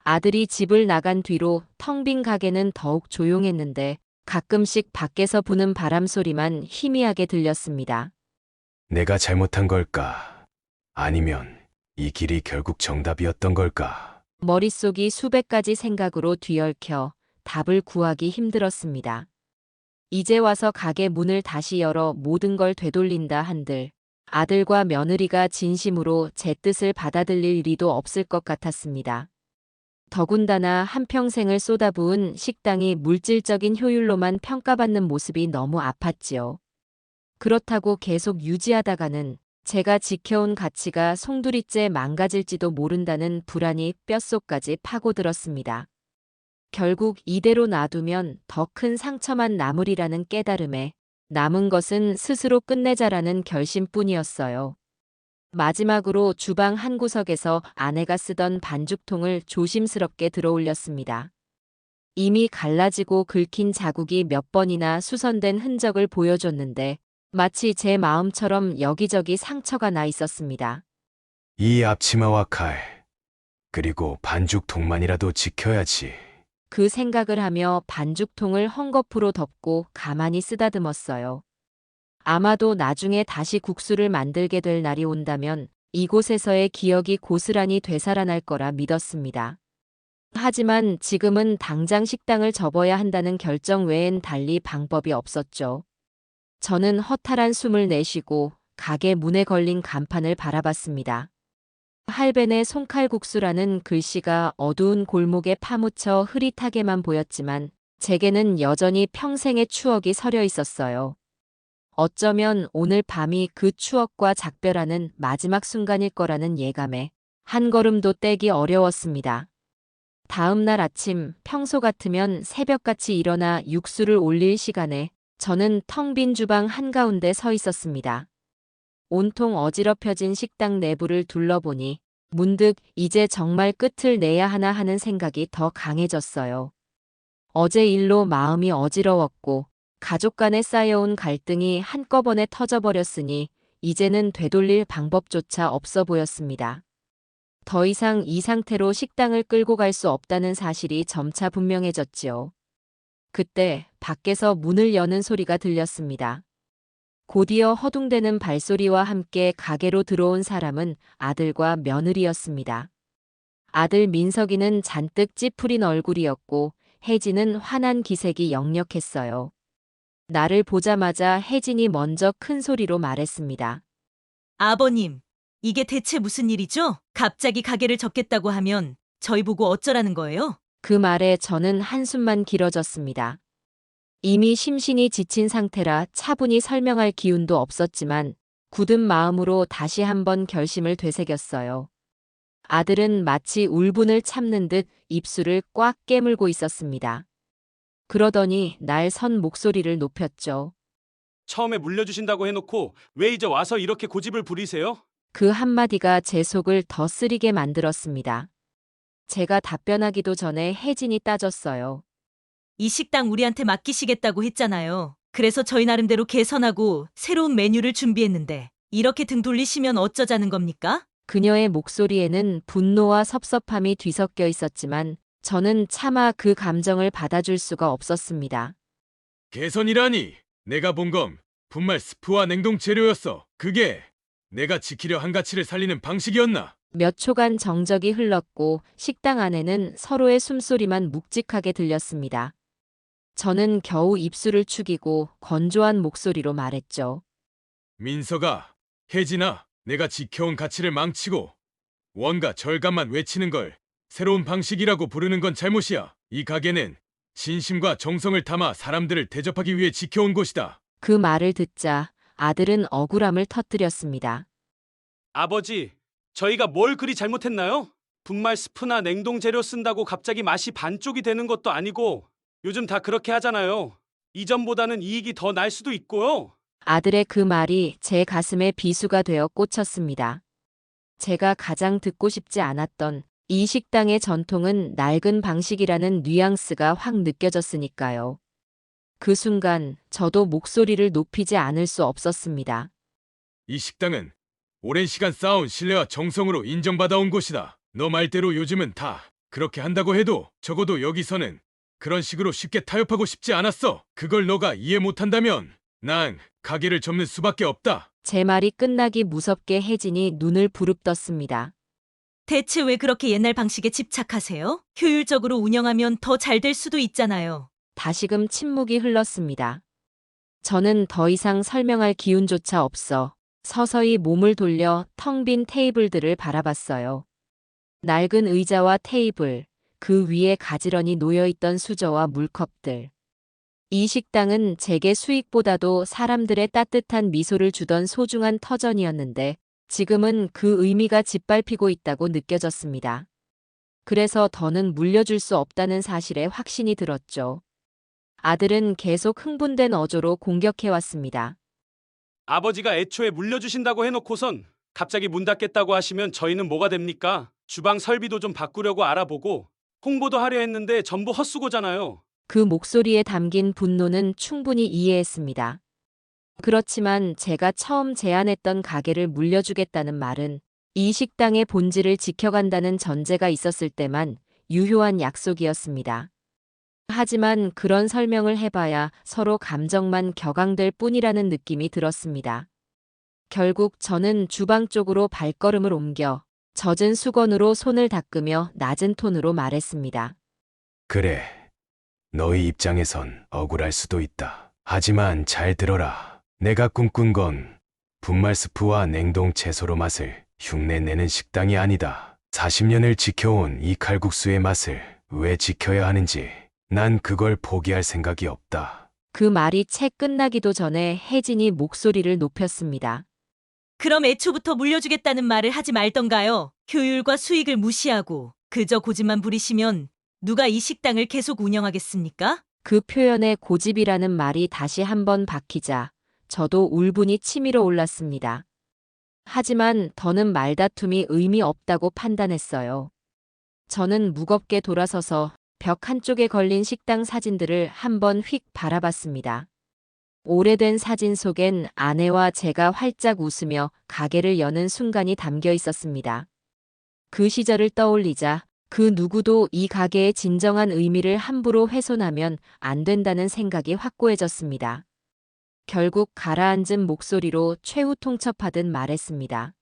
아들이 집을 나간 뒤로 텅 빈 가게는 더욱 조용했는데 가끔씩 밖에서 부는 바람 소리만 희미하게 들렸습니다. 내가 잘못한 걸까? 아니면 이 길이 결국 정답이었던 걸까? 머릿속이 수백 가지 생각으로 뒤얽혀 답을 구하기 힘들었습니다. 이제 와서 가게 문을 다시 열어 모든 걸 되돌린다 한들 아들과 며느리가 진심으로 제 뜻을 받아들일 리도 없을 것 같았습니다. 더군다나 한평생을 쏟아부은 식당이 물질적인 효율로만 평가받는 모습이 너무 아팠지요. 그렇다고 계속 유지하다가는 제가 지켜온 가치가 송두리째 망가질지도 모른다는 불안이 뼛속까지 파고들었습니다. 결국 이대로 놔두면 더 큰 상처만 남으리라는 깨달음에 남은 것은 스스로 끝내자라는 결심뿐이었어요. 마지막으로 주방 한 구석에서 아내가 쓰던 반죽통을 조심스럽게 들어올렸습니다. 이미 갈라지고 긁힌 자국이 몇 번이나 수선된 흔적을 보여줬는데 마치 제 마음처럼 여기저기 상처가 나 있었습니다. 이 앞치마와 칼, 그리고 반죽통만이라도 지켜야지. 그 생각을 하며 반죽통을 헝겊으로 덮고 가만히 쓰다듬었어요. 아마도 나중에 다시 국수를 만들게 될 날이 온다면 이곳에서의 기억이 고스란히 되살아날 거라 믿었습니다. 하지만 지금은 당장 식당을 접어야 한다는 결정 외엔 달리 방법이 없었죠. 저는 허탈한 숨을 내쉬고 가게 문에 걸린 간판을 바라봤습니다. 할벤의 송칼국수라는 글씨가 어두운 골목에 파묻혀 흐릿하게만 보였지만 제게는 여전히 평생의 추억이 서려 있었어요. 어쩌면 오늘 밤이 그 추억과 작별하는 마지막 순간일 거라는 예감에 한 걸음도 떼기 어려웠습니다. 다음 날 아침 평소 같으면 새벽같이 일어나 육수를 올릴 시간에 저는 텅 빈 주방 한가운데 서 있었습니다. 온통 어지럽혀진 식당 내부를 둘러보니 문득 이제 정말 끝을 내야 하나 하는 생각이 더 강해졌어요. 어제 일로 마음이 어지러웠고 가족 간에 쌓여온 갈등이 한꺼번에 터져버렸으니 이제는 되돌릴 방법조차 없어 보였습니다. 더 이상 이 상태로 식당을 끌고 갈 수 없다는 사실이 점차 분명해졌지요. 그때 밖에서 문을 여는 소리가 들렸습니다. 곧이어 허둥대는 발소리와 함께 가게로 들어온 사람은 아들과 며느리였습니다. 아들 민석이는 잔뜩 찌푸린 얼굴이었고 혜진은 화난 기색이 역력했어요. 나를 보자마자 혜진이 먼저 큰 소리로 말했습니다. 아버님, 이게 대체 무슨 일이죠? 갑자기 가게를 접겠다고 하면 저희 보고 어쩌라는 거예요? 그 말에 저는 한숨만 길어졌습니다. 이미 심신이 지친 상태라 차분히 설명할 기운도 없었지만 굳은 마음으로 다시 한번 결심을 되새겼어요. 아들은 마치 울분을 참는 듯 입술을 꽉 깨물고 있었습니다. 그러더니 날 선 목소리를 높였죠. 처음에 물려주신다고 해놓고 왜 이제 와서 이렇게 고집을 부리세요? 그 한마디가 제 속을 더 쓰리게 만들었습니다. 제가 답변하기도 전에 혜진이 따졌어요. 이 식당 우리한테 맡기시겠다고 했잖아요. 그래서 저희 나름대로 개선하고 새로운 메뉴를 준비했는데 이렇게 등 돌리시면 어쩌자는 겁니까? 그녀의 목소리에는 분노와 섭섭함이 뒤섞여 있었지만 저는 차마 그 감정을 받아줄 수가 없었습니다. 개선이라니! 내가 본 건 분말 스프와 냉동 재료였어. 그게 내가 지키려 한 가치를 살리는 방식이었나? 몇 초간 정적이 흘렀고 식당 안에는 서로의 숨소리만 묵직하게 들렸습니다. 저는 겨우 입술을 축이고 건조한 목소리로 말했죠. 민서가, 혜진아, 내가 지켜온 가치를 망치고 원가 절감만 외치는 걸 새로운 방식이라고 부르는 건 잘못이야. 이 가게는 진심과 정성을 담아 사람들을 대접하기 위해 지켜온 곳이다. 그 말을 듣자 아들은 억울함을 터뜨렸습니다. 아버지, 저희가 뭘 그리 잘못했나요? 분말 스프나 냉동 재료 쓴다고 갑자기 맛이 반쪽이 되는 것도 아니고 요즘 다 그렇게 하잖아요. 이전보다는 이익이 더 날 수도 있고요. 아들의 그 말이 제 가슴에 비수가 되어 꽂혔습니다. 제가 가장 듣고 싶지 않았던 이 식당의 전통은 낡은 방식이라는 뉘앙스가 확 느껴졌으니까요. 그 순간 저도 목소리를 높이지 않을 수 없었습니다. 이 식당은 오랜 시간 쌓아온 신뢰와 정성으로 인정받아온 곳이다. 너 말대로 요즘은 다 그렇게 한다고 해도 적어도 여기서는 그런 식으로 쉽게 타협하고 싶지 않았어. 그걸 너가 이해 못한다면 난 가게를 접는 수밖에 없다. 제 말이 끝나기 무섭게 혜진이 눈을 부릅떴습니다. 대체 왜 그렇게 옛날 방식에 집착하세요? 효율적으로 운영하면 더 잘 될 수도 있잖아요. 다시금 침묵이 흘렀습니다. 저는 더 이상 설명할 기운조차 없어 서서히 몸을 돌려 텅 빈 테이블들을 바라봤어요. 낡은 의자와 테이블, 그 위에 가지런히 놓여있던 수저와 물컵들. 이 식당은 제게 수익보다도 사람들의 따뜻한 미소를 주던 소중한 터전이었는데 지금은 그 의미가 짓밟히고 있다고 느껴졌습니다. 그래서 더는 물려줄 수 없다는 사실에 확신이 들었죠. 아들은 계속 흥분된 어조로 공격해왔습니다. 아버지가 애초에 물려주신다고 해놓고선 갑자기 문 닫겠다고 하시면 저희는 뭐가 됩니까? 주방 설비도 좀 바꾸려고 알아보고 홍보도 하려 했는데 전부 헛수고잖아요. 그 목소리에 담긴 분노는 충분히 이해했습니다. 그렇지만 제가 처음 제안했던 가게를 물려주겠다는 말은 이 식당의 본질을 지켜간다는 전제가 있었을 때만 유효한 약속이었습니다. 하지만 그런 설명을 해봐야 서로 감정만 격앙될 뿐이라는 느낌이 들었습니다. 결국 저는 주방 쪽으로 발걸음을 옮겨 젖은 수건으로 손을 닦으며 낮은 톤으로 말했습니다. 그래. 너희 입장에선 억울할 수도 있다. 하지만 잘 들어라. 내가 꿈꾼 건 분말 스프와 냉동 채소로 맛을 흉내내는 식당이 아니다. 40년을 지켜온 이 칼국수의 맛을 왜 지켜야 하는지 난 그걸 포기할 생각이 없다. 그 말이 채 끝나기도 전에 혜진이 목소리를 높였습니다. 그럼 애초부터 물려주겠다는 말을 하지 말던가요? 효율과 수익을 무시하고 그저 고집만 부리시면 누가 이 식당을 계속 운영하겠습니까? 그 표현에 고집이라는 말이 다시 한번 박히자 저도 울분이 치밀어 올랐습니다. 하지만 더는 말다툼이 의미 없다고 판단했어요. 저는 무겁게 돌아서서 벽 한쪽에 걸린 식당 사진들을 한번 휙 바라봤습니다. 오래된 사진 속엔 아내와 제가 활짝 웃으며 가게를 여는 순간이 담겨 있었습니다. 그 시절을 떠올리자 그 누구도 이 가게의 진정한 의미를 함부로 훼손하면 안 된다는 생각이 확고해졌습니다. 결국 가라앉은 목소리로 최후 통첩하듯 말했습니다.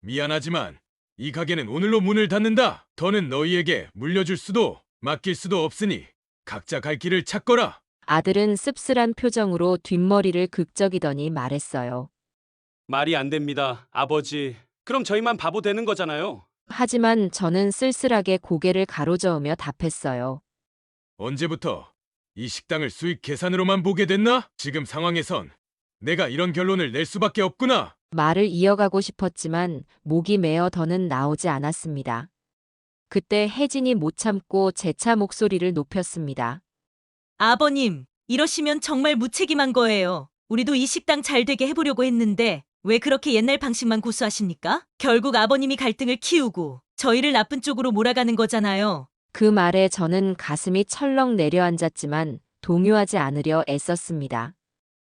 미안하지만 이 가게는 오늘로 문을 닫는다. 더는 너희에게 물려줄 수도 맡길 수도 없으니 각자 갈 길을 찾거라. 아들은 씁쓸한 표정으로 뒷머리를 극적이더니 말했어요. 말이 안 됩니다, 아버지. 그럼 저희만 바보 되는 거잖아요. 하지만 저는 쓸쓸하게 고개를 가로저으며 답했어요. 언제부터 이 식당을 수익 계산으로만 보게 됐나? 지금 상황에선 내가 이런 결론을 낼 수밖에 없구나. 말을 이어가고 싶었지만 목이 메어 더는 나오지 않았습니다. 그때 혜진이 못 참고 재차 목소리를 높였습니다. 아버님, 이러시면 정말 무책임한 거예요. 우리도 이 식당 잘 되게 해보려고 했는데 왜 그렇게 옛날 방식만 고수하십니까? 결국 아버님이 갈등을 키우고 저희를 나쁜 쪽으로 몰아가는 거잖아요. 그 말에 저는 가슴이 철렁 내려앉았지만 동요하지 않으려 애썼습니다.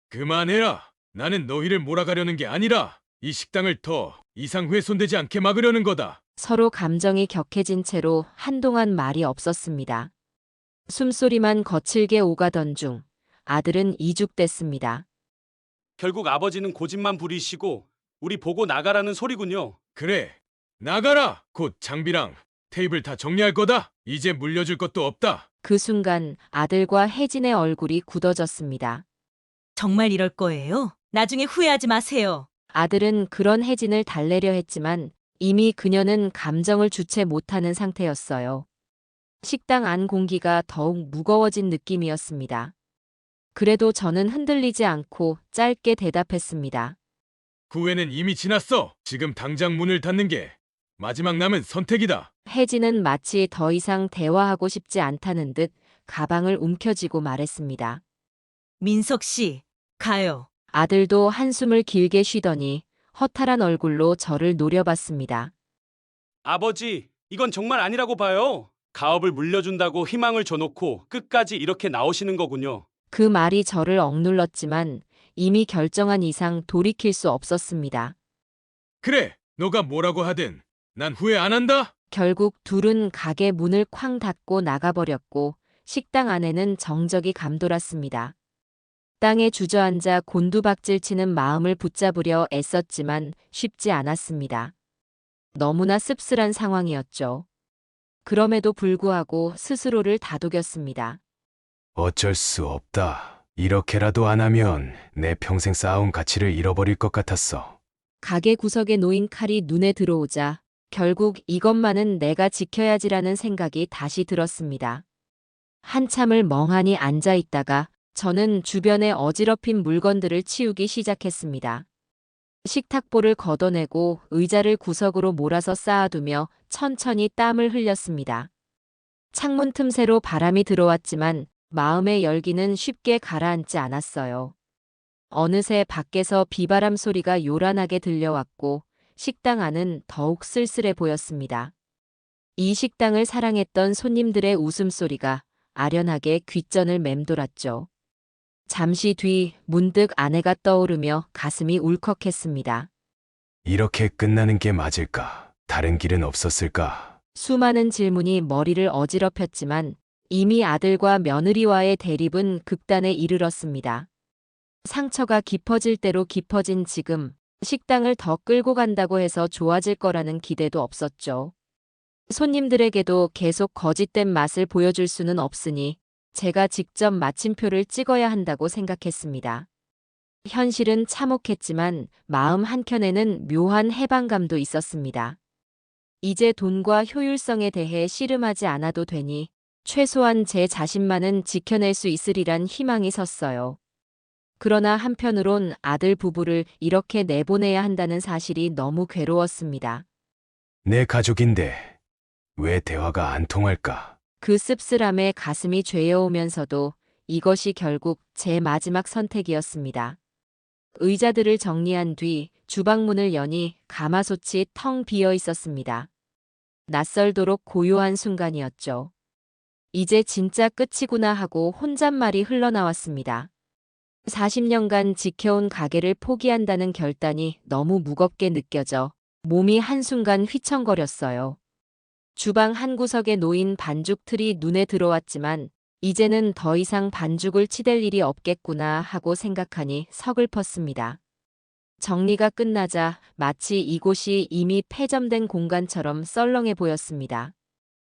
그만해라. 나는 너희를 몰아가려는 게 아니라 이 식당을 더 이상 훼손되지 않게 막으려는 거다. 서로 감정이 격해진 채로 한동안 말이 없었습니다. 숨소리만 거칠게 오가던 중 아들은 이죽됐습니다. 결국 아버지는 고집만 부리시고 우리 보고 나가라는 소리군요. 그래, 나가라. 곧 장비랑 테이블 다 정리할 거다. 이제 물려줄 것도 없다. 그 순간 아들과 혜진의 얼굴이 굳어졌습니다. 정말 이럴 거예요? 나중에 후회하지 마세요. 아들은 그런 혜진을 달래려 했지만 이미 그녀는 감정을 주체 못하는 상태였어요. 식당 안 공기가 더욱 무거워진 느낌이었습니다. 그래도 저는 흔들리지 않고 짧게 대답했습니다. 후회는 이미 지났어. 지금 당장 문을 닫는 게 마지막 남은 선택이다. 혜진은 마치 더 이상 대화하고 싶지 않다는 듯 가방을 움켜쥐고 말했습니다. 민석 씨, 가요. 아들도 한숨을 길게 쉬더니 허탈한 얼굴로 저를 노려봤습니다. 아버지, 이건 정말 아니라고 봐요. 가업을 물려준다고 희망을 줘놓고 끝까지 이렇게 나오시는 거군요. 그 말이 저를 억눌렀지만 이미 결정한 이상 돌이킬 수 없었습니다. 그래, 너가 뭐라고 하든 난 후회 안 한다. 결국 둘은 가게 문을 쾅 닫고 나가버렸고 식당 안에는 정적이 감돌았습니다. 땅에 주저앉아 곤두박질치는 마음을 붙잡으려 애썼지만 쉽지 않았습니다. 너무나 씁쓸한 상황이었죠. 그럼에도 불구하고 스스로를 다독였습니다. 어쩔 수 없다. 이렇게라도 안 하면 내 평생 쌓아온 가치를 잃어버릴 것 같았어. 가게 구석에 놓인 칼이 눈에 들어오자 결국 이것만은 내가 지켜야지라는 생각이 다시 들었습니다. 한참을 멍하니 앉아 있다가 저는 주변에 어지럽힌 물건들을 치우기 시작했습니다. 식탁보를 걷어내고 의자를 구석으로 몰아서 쌓아두며 천천히 땀을 흘렸습니다. 창문 틈새로 바람이 들어왔지만 마음의 열기는 쉽게 가라앉지 않았어요. 어느새 밖에서 비바람 소리가 요란하게 들려왔고 식당 안은 더욱 쓸쓸해 보였습니다. 이 식당을 사랑했던 손님들의 웃음소리가 아련하게 귓전을 맴돌았죠. 잠시 뒤 문득 아내가 떠오르며 가슴이 울컥했습니다. 이렇게 끝나는 게 맞을까? 다른 길은 없었을까? 수많은 질문이 머리를 어지럽혔지만 이미 아들과 며느리와의 대립은 극단에 이르렀습니다. 상처가 깊어질 대로 깊어진 지금 식당을 더 끌고 간다고 해서 좋아질 거라는 기대도 없었죠. 손님들에게도 계속 거짓된 맛을 보여줄 수는 없으니 제가 직접 마침표를 찍어야 한다고 생각했습니다. 현실은 참혹했지만 마음 한켠에는 묘한 해방감도 있었습니다. 이제 돈과 효율성에 대해 씨름하지 않아도 되니 최소한 제 자신만은 지켜낼 수 있으리란 희망이 섰어요. 그러나 한편으론 아들 부부를 이렇게 내보내야 한다는 사실이 너무 괴로웠습니다. 내 가족인데 왜 대화가 안 통할까? 그 씁쓸함에 가슴이 죄어오면서도 이것이 결국 제 마지막 선택이었습니다. 의자들을 정리한 뒤 주방문을 여니 가마솥이 텅 비어 있었습니다. 낯설도록 고요한 순간이었죠. 이제 진짜 끝이구나 하고 혼잣말이 흘러나왔습니다. 40년간 지켜온 가게를 포기한다는 결단이 너무 무겁게 느껴져 몸이 한순간 휘청거렸어요. 주방 한 구석에 놓인 반죽 틀이 눈에 들어왔지만 이제는 더 이상 반죽을 치댈 일이 없겠구나 하고 생각하니 서글펐습니다. 정리가 끝나자 마치 이곳이 이미 폐점된 공간처럼 썰렁해 보였습니다.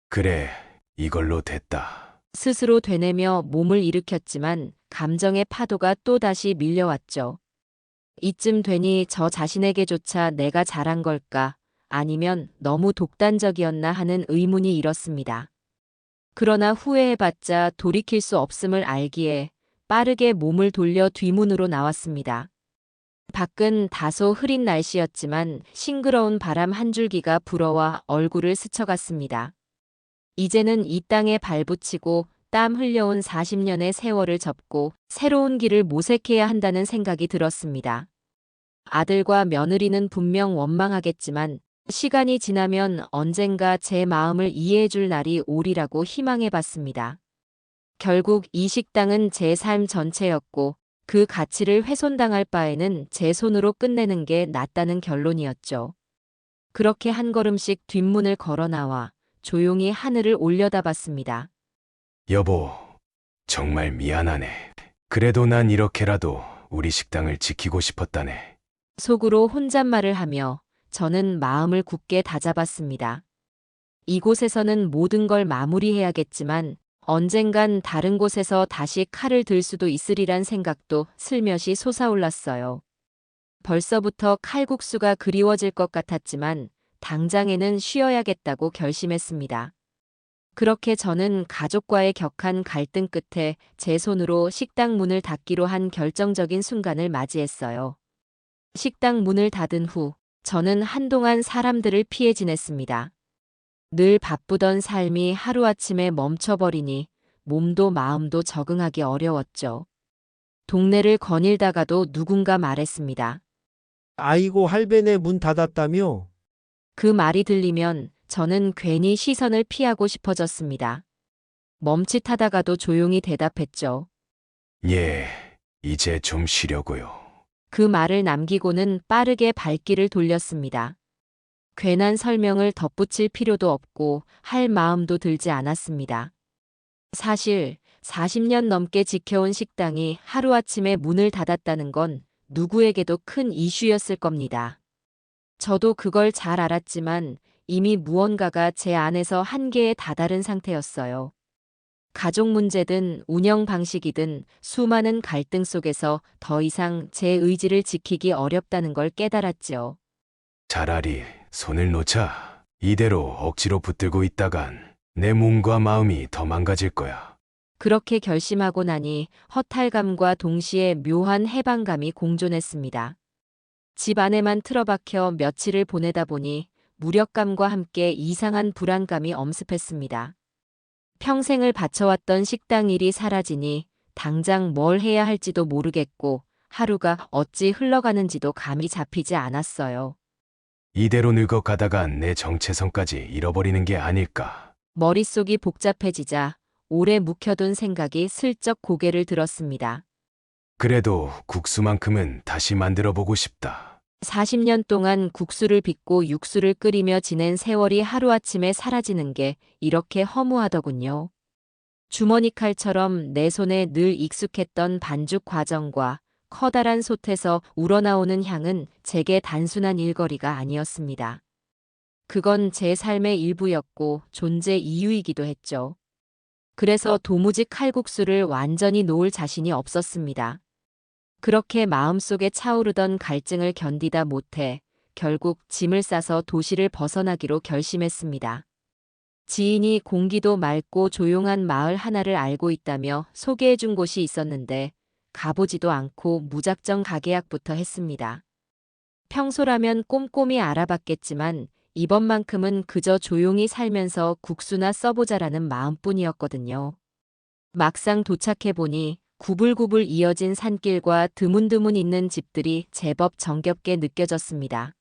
그래, 이걸로 됐다. 스스로 되뇌며 몸을 일으켰지만 감정의 파도가 또다시 밀려왔죠. 이쯤 되니 저 자신에게조차 내가 잘한 걸까? 아니면 너무 독단적이었나 하는 의문이 일었습니다. 그러나 후회해봤자 돌이킬 수 없음을 알기에 빠르게 몸을 돌려 뒤문으로 나왔습니다. 밖은 다소 흐린 날씨였지만 싱그러운 바람 한 줄기가 불어와 얼굴을 스쳐갔습니다. 이제는 이 땅에 발붙이고 땀 흘려온 40년의 세월을 접고 새로운 길을 모색해야 한다는 생각이 들었습니다. 아들과 며느리는 분명 원망하겠지만 시간이 지나면 언젠가 제 마음을 이해해줄 날이 오리라고 희망해봤습니다. 결국 이 식당은 제 삶 전체였고 그 가치를 훼손당할 바에는 제 손으로 끝내는 게 낫다는 결론이었죠. 그렇게 한 걸음씩 뒷문을 걸어 나와 조용히 하늘을 올려다봤습니다. 여보, 정말 미안하네. 그래도 난 이렇게라도 우리 식당을 지키고 싶었다네. 속으로 혼잣말을 하며 저는 마음을 굳게 다잡았습니다. 이곳에서는 모든 걸 마무리해야겠지만 언젠간 다른 곳에서 다시 칼을 들 수도 있으리란 생각도 슬며시 솟아올랐어요. 벌써부터 칼국수가 그리워질 것 같았지만 당장에는 쉬어야겠다고 결심했습니다. 그렇게 저는 가족과의 격한 갈등 끝에 제 손으로 식당 문을 닫기로 한 결정적인 순간을 맞이했어요. 식당 문을 닫은 후 저는 한동안 사람들을 피해 지냈습니다. 늘 바쁘던 삶이 하루아침에 멈춰버리니 몸도 마음도 적응하기 어려웠죠. 동네를 거닐다가도 누군가 말했습니다. 아이고 할배네 문 닫았다며? 그 말이 들리면 저는 괜히 시선을 피하고 싶어졌습니다. 멈칫하다가도 조용히 대답했죠. 예, 이제 좀 쉬려고요. 그 말을 남기고는 빠르게 발길을 돌렸습니다. 괜한 설명을 덧붙일 필요도 없고 할 마음도 들지 않았습니다. 사실 40년 넘게 지켜온 식당이 하루아침에 문을 닫았다는 건 누구에게도 큰 이슈였을 겁니다. 저도 그걸 잘 알았지만 이미 무언가가 제 안에서 한계에 다다른 상태였어요. 가족 문제든 운영 방식이든 수많은 갈등 속에서 더 이상 제 의지를 지키기 어렵다는 걸 깨달았지요. 차라리 손을 놓자. 이대로 억지로 붙들고 있다간 내 몸과 마음이 더 망가질 거야. 그렇게 결심하고 나니 허탈감과 동시에 묘한 해방감이 공존했습니다. 집 안에만 틀어박혀 며칠을 보내다 보니 무력감과 함께 이상한 불안감이 엄습했습니다. 평생을 바쳐왔던 식당 일이 사라지니 당장 뭘 해야 할지도 모르겠고 하루가 어찌 흘러가는지도 감이 잡히지 않았어요. 이대로 늙어가다간 내 정체성까지 잃어버리는 게 아닐까. 머릿속이 복잡해지자 오래 묵혀둔 생각이 슬쩍 고개를 들었습니다. 그래도 국수만큼은 다시 만들어 보고 싶다. 40년 동안 국수를 빚고 육수를 끓이며 지낸 세월이 하루아침에 사라지는 게 이렇게 허무하더군요. 주머니 칼처럼 내 손에 늘 익숙했던 반죽 과정과 커다란 솥에서 우러나오는 향은 제게 단순한 일거리가 아니었습니다. 그건 제 삶의 일부였고 존재 이유이기도 했죠. 그래서 도무지 칼국수를 완전히 놓을 자신이 없었습니다. 그렇게 마음속에 차오르던 갈증을 견디다 못해 결국 짐을 싸서 도시를 벗어나기로 결심했습니다. 지인이 공기도 맑고 조용한 마을 하나를 알고 있다며 소개해준 곳이 있었는데 가보지도 않고 무작정 가계약부터 했습니다. 평소라면 꼼꼼히 알아봤겠지만 이번만큼은 그저 조용히 살면서 국수나 써보자라는 마음뿐이었거든요. 막상 도착해보니 구불구불 이어진 산길과 드문드문 있는 집들이 제법 정겹게 느껴졌습니다.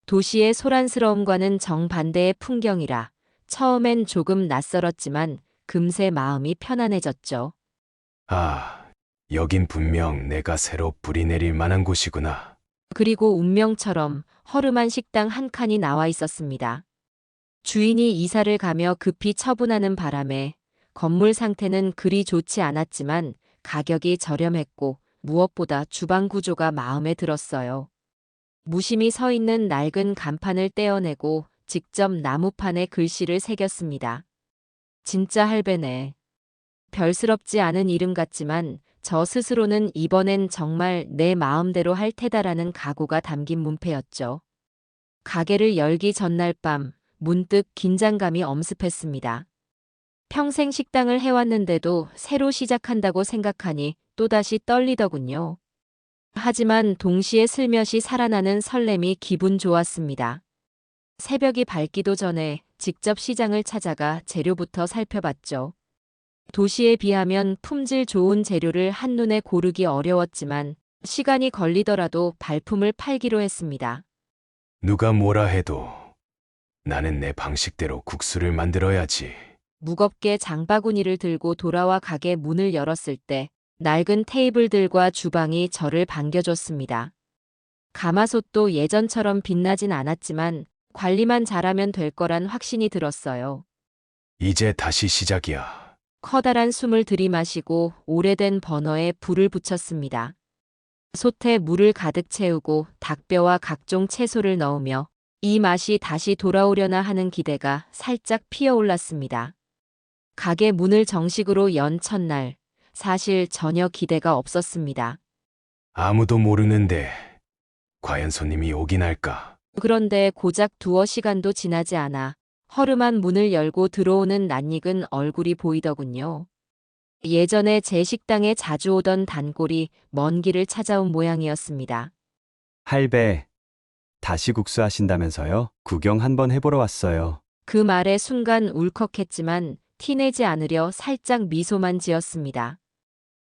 도시의 소란스러움과는 정반대의 풍경이라 처음엔 조금 낯설었지만 금세 마음이 편안해졌죠. 아, 여긴 분명 내가 새로 뿌리 내릴 만한 곳이구나. 그리고 운명처럼 허름한 식당 한 칸이 나와 있었습니다. 주인이 이사를 가며 급히 처분하는 바람에 건물 상태는 그리 좋지 않았지만 가격이 저렴했고 무엇보다 주방 구조가 마음에 들었어요. 무심히 서 있는 낡은 간판을 떼어내고 직접 나무판에 글씨를 새겼습니다. 진짜 할배네. 별스럽지 않은 이름 같지만 저 스스로는 이번엔 정말 내 마음대로 할 테다라는 각오가 담긴 문패였죠. 가게를 열기 전날 밤 문득 긴장감이 엄습했습니다. 평생 식당을 해왔는데도 새로 시작한다고 생각하니 또다시 떨리더군요. 하지만 동시에 슬며시 살아나는 설렘이 기분 좋았습니다. 새벽이 밝기도 전에 직접 시장을 찾아가 재료부터 살펴봤죠. 도시에 비하면 품질 좋은 재료를 한눈에 고르기 어려웠지만 시간이 걸리더라도 발품을 팔기로 했습니다. 누가 뭐라 해도 나는 내 방식대로 국수를 만들어야지. 무겁게 장바구니를 들고 돌아와 가게 문을 열었을 때 낡은 테이블들과 주방이 저를 반겨줬습니다. 가마솥도 예전처럼 빛나진 않았지만 관리만 잘하면 될 거란 확신이 들었어요. 이제 다시 시작이야. 커다란 숨을 들이마시고 오래된 버너에 불을 붙였습니다. 솥에 물을 가득 채우고 닭뼈와 각종 채소를 넣으며 이 맛이 다시 돌아오려나 하는 기대가 살짝 피어올랐습니다. 가게 문을 정식으로 연 첫날, 사실 전혀 기대가 없었습니다. 아무도 모르는데 과연 손님이 오긴 할까? 그런데 고작 두어 시간도 지나지 않아 허름한 문을 열고 들어오는 낯익은 얼굴이 보이더군요. 예전에 제 식당에 자주 오던 단골이 먼 길을 찾아온 모양이었습니다. 할배, 다시 국수 하신다면서요? 구경 한번 해보러 왔어요. 그 말에 순간 울컥했지만 티내지 않으려 살짝 미소만 지었습니다.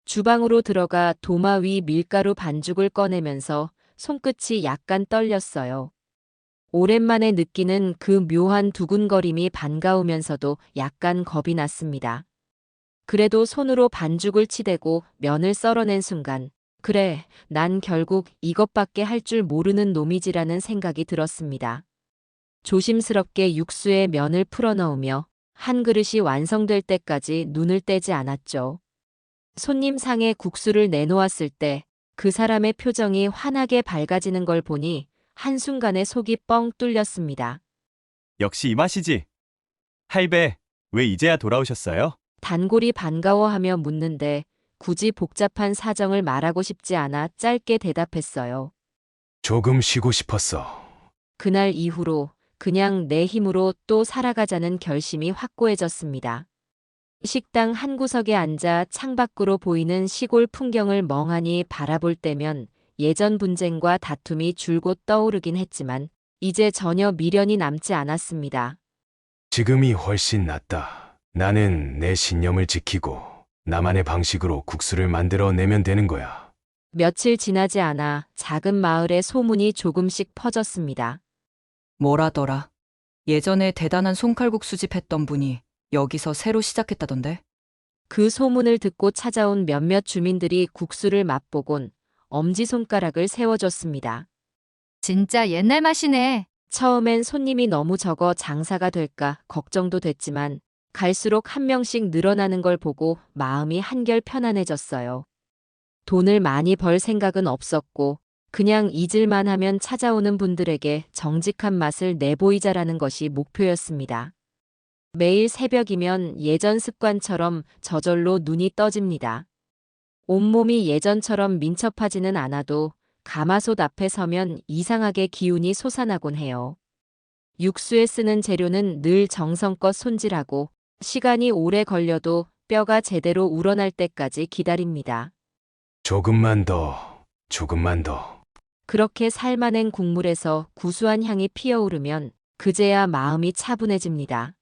주방으로 들어가 도마 위 밀가루 반죽을 꺼내면서 손끝이 약간 떨렸어요. 오랜만에 느끼는 그 묘한 두근거림이 반가우면서도 약간 겁이 났습니다. 그래도 손으로 반죽을 치대고 면을 썰어낸 순간, 그래, 난 결국 이것밖에 할 줄 모르는 놈이지라는 생각이 들었습니다. 조심스럽게 육수에 면을 풀어넣으며 한 그릇이 완성될 때까지 눈을 떼지 않았죠. 손님 상에 국수를 내놓았을 때 그 사람의 표정이 환하게 밝아지는 걸 보니 한순간에 속이 뻥 뚫렸습니다. 역시 이 맛이지. 할배, 왜 이제야 돌아오셨어요? 단골이 반가워하며 묻는데 굳이 복잡한 사정을 말하고 싶지 않아 짧게 대답했어요. 조금 쉬고 싶었어. 그날 이후로 그냥 내 힘으로 또 살아가자는 결심이 확고해졌습니다. 식당 한 구석에 앉아 창밖으로 보이는 시골 풍경을 멍하니 바라볼 때면 예전 분쟁과 다툼이 줄곧 떠오르긴 했지만 이제 전혀 미련이 남지 않았습니다. 지금이 훨씬 낫다. 나는 내 신념을 지키고 나만의 방식으로 국수를 만들어내면 되는 거야. 며칠 지나지 않아 작은 마을에 소문이 조금씩 퍼졌습니다. 뭐라더라? 예전에 대단한 손칼국수집 했던 분이 여기서 새로 시작했다던데? 그 소문을 듣고 찾아온 몇몇 주민들이 국수를 맛보곤 엄지손가락을 세워줬습니다. 진짜 옛날 맛이네. 처음엔 손님이 너무 적어 장사가 될까 걱정도 됐지만 갈수록 한 명씩 늘어나는 걸 보고 마음이 한결 편안해졌어요. 돈을 많이 벌 생각은 없었고 그냥 잊을만 하면 찾아오는 분들에게 정직한 맛을 내보이자라는 것이 목표였습니다. 매일 새벽이면 예전 습관처럼 저절로 눈이 떠집니다. 온몸이 예전처럼 민첩하지는 않아도 가마솥 앞에 서면 이상하게 기운이 솟아나곤 해요. 육수에 쓰는 재료는 늘 정성껏 손질하고 시간이 오래 걸려도 뼈가 제대로 우러날 때까지 기다립니다. 조금만 더, 조금만 더. 그렇게 삶아낸 국물에서 구수한 향이 피어오르면 그제야 마음이 차분해집니다.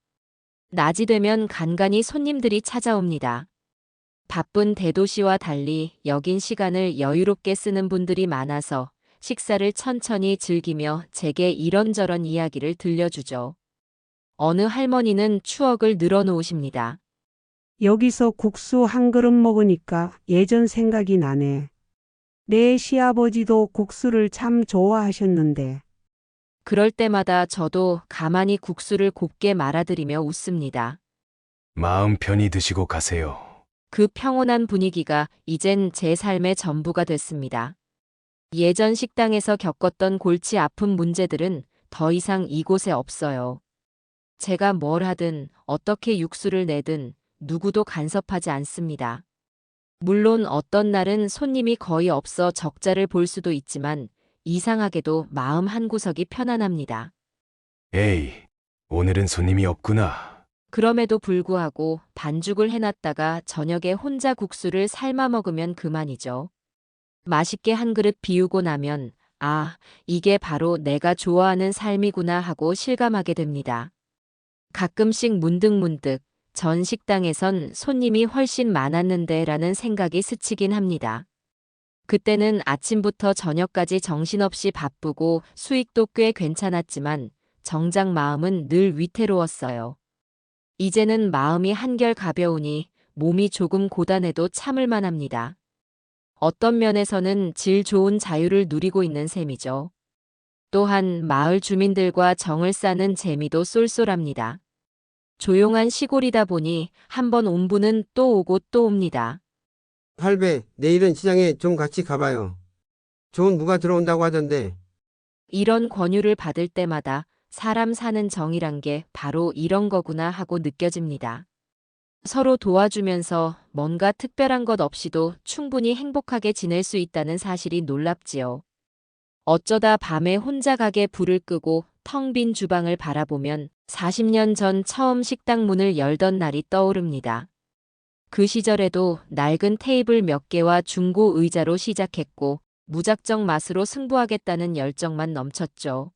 낮이 되면 간간히 손님들이 찾아옵니다. 바쁜 대도시와 달리 여긴 시간을 여유롭게 쓰는 분들이 많아서 식사를 천천히 즐기며 제게 이런저런 이야기를 들려주죠. 어느 할머니는 추억을 늘어놓으십니다. 여기서 국수 한 그릇 먹으니까 예전 생각이 나네. 내 시아버지도 국수를 참 좋아하셨는데. 그럴 때마다 저도 가만히 국수를 곱게 말아드리며 웃습니다. 마음 편히 드시고 가세요. 그 평온한 분위기가 이젠 제 삶의 전부가 됐습니다. 예전 식당에서 겪었던 골치 아픈 문제들은 더 이상 이곳에 없어요. 제가 뭘 하든 어떻게 육수를 내든 누구도 간섭하지 않습니다. 물론 어떤 날은 손님이 거의 없어 적자를 볼 수도 있지만 이상하게도 마음 한구석이 편안합니다. 에이, 오늘은 손님이 없구나. 그럼에도 불구하고 반죽을 해놨다가 저녁에 혼자 국수를 삶아 먹으면 그만이죠. 맛있게 한 그릇 비우고 나면 아, 이게 바로 내가 좋아하는 삶이구나 하고 실감하게 됩니다. 가끔씩 문득문득 전 식당에선 손님이 훨씬 많았는데 라는 생각이 스치긴 합니다. 그때는 아침부터 저녁까지 정신없이 바쁘고 수익도 꽤 괜찮았지만 정작 마음은 늘 위태로웠어요. 이제는 마음이 한결 가벼우니 몸이 조금 고단해도 참을 만합니다. 어떤 면에서는 질 좋은 자유를 누리고 있는 셈이죠. 또한 마을 주민들과 정을 쌓는 재미도 쏠쏠합니다. 조용한 시골이다 보니 한번 온 분은 또 오고 또 옵니다. 할배, 내일은 시장에 좀 같이 가봐요. 좋은 무가 들어온다고 하던데. 이런 권유를 받을 때마다 사람 사는 정이란 게 바로 이런 거구나 하고 느껴집니다. 서로 도와주면서 뭔가 특별한 것 없이도 충분히 행복하게 지낼 수 있다는 사실이 놀랍지요. 어쩌다 밤에 혼자 가게 불을 끄고 텅 빈 주방을 바라보면 40년 전 처음 식당 문을 열던 날이 떠오릅니다. 그 시절에도 낡은 테이블 몇 개와 중고 의자로 시작했고 무작정 맛으로 승부하겠다는 열정만 넘쳤죠.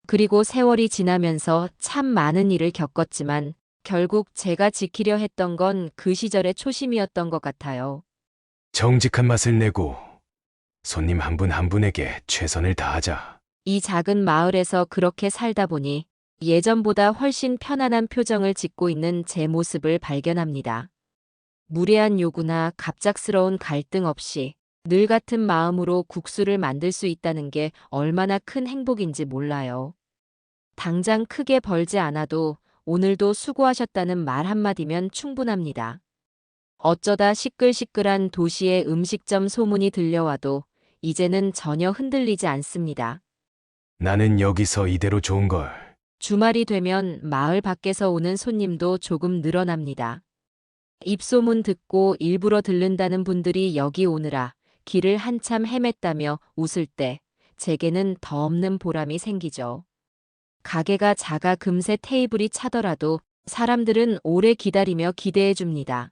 그리고 세월이 지나면서 참 많은 일을 겪었지만 결국 제가 지키려 했던 건 그 시절의 초심이었던 것 같아요. 정직한 맛을 내고 손님 한 분 한 분에게 최선을 다하자. 이 작은 마을에서 그렇게 살다 보니 예전보다 훨씬 편안한 표정을 짓고 있는 제 모습을 발견합니다. 무례한 요구나 갑작스러운 갈등 없이 늘 같은 마음으로 국수를 만들 수 있다는 게 얼마나 큰 행복인지 몰라요. 당장 크게 벌지 않아도 오늘도 수고하셨다는 말 한마디면 충분합니다. 어쩌다 시끌시끌한 도시의 음식점 소문이 들려와도 이제는 전혀 흔들리지 않습니다. 나는 여기서 이대로 좋은 걸. 주말이 되면 마을 밖에서 오는 손님도 조금 늘어납니다. 입소문 듣고 일부러 들른다는 분들이 여기 오느라 길을 한참 헤맸다며 웃을 때 제게는 더 없는 보람이 생기죠. 가게가 작아 금세 테이블이 차더라도 사람들은 오래 기다리며 기대해 줍니다.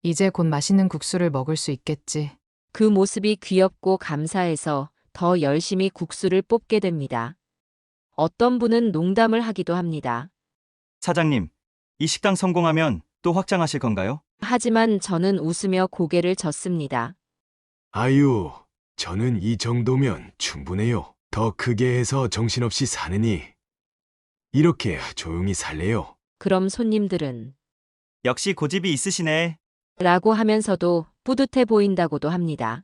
이제 곧 맛있는 국수를 먹을 수 있겠지. 그 모습이 귀엽고 감사해서 더 열심히 국수를 뽑게 됩니다. 어떤 분은 농담을 하기도 합니다. 사장님, 이 식당 성공하면 또 확장하실 건가요? 하지만 저는 웃으며 고개를 젓습니다. 아유, 저는 이 정도면 충분해요. 더 크게 해서 정신없이 사느니 이렇게 조용히 살래요. 그럼 손님들은 역시 고집이 있으시네. 라고 하면서도 뿌듯해 보인다고도 합니다.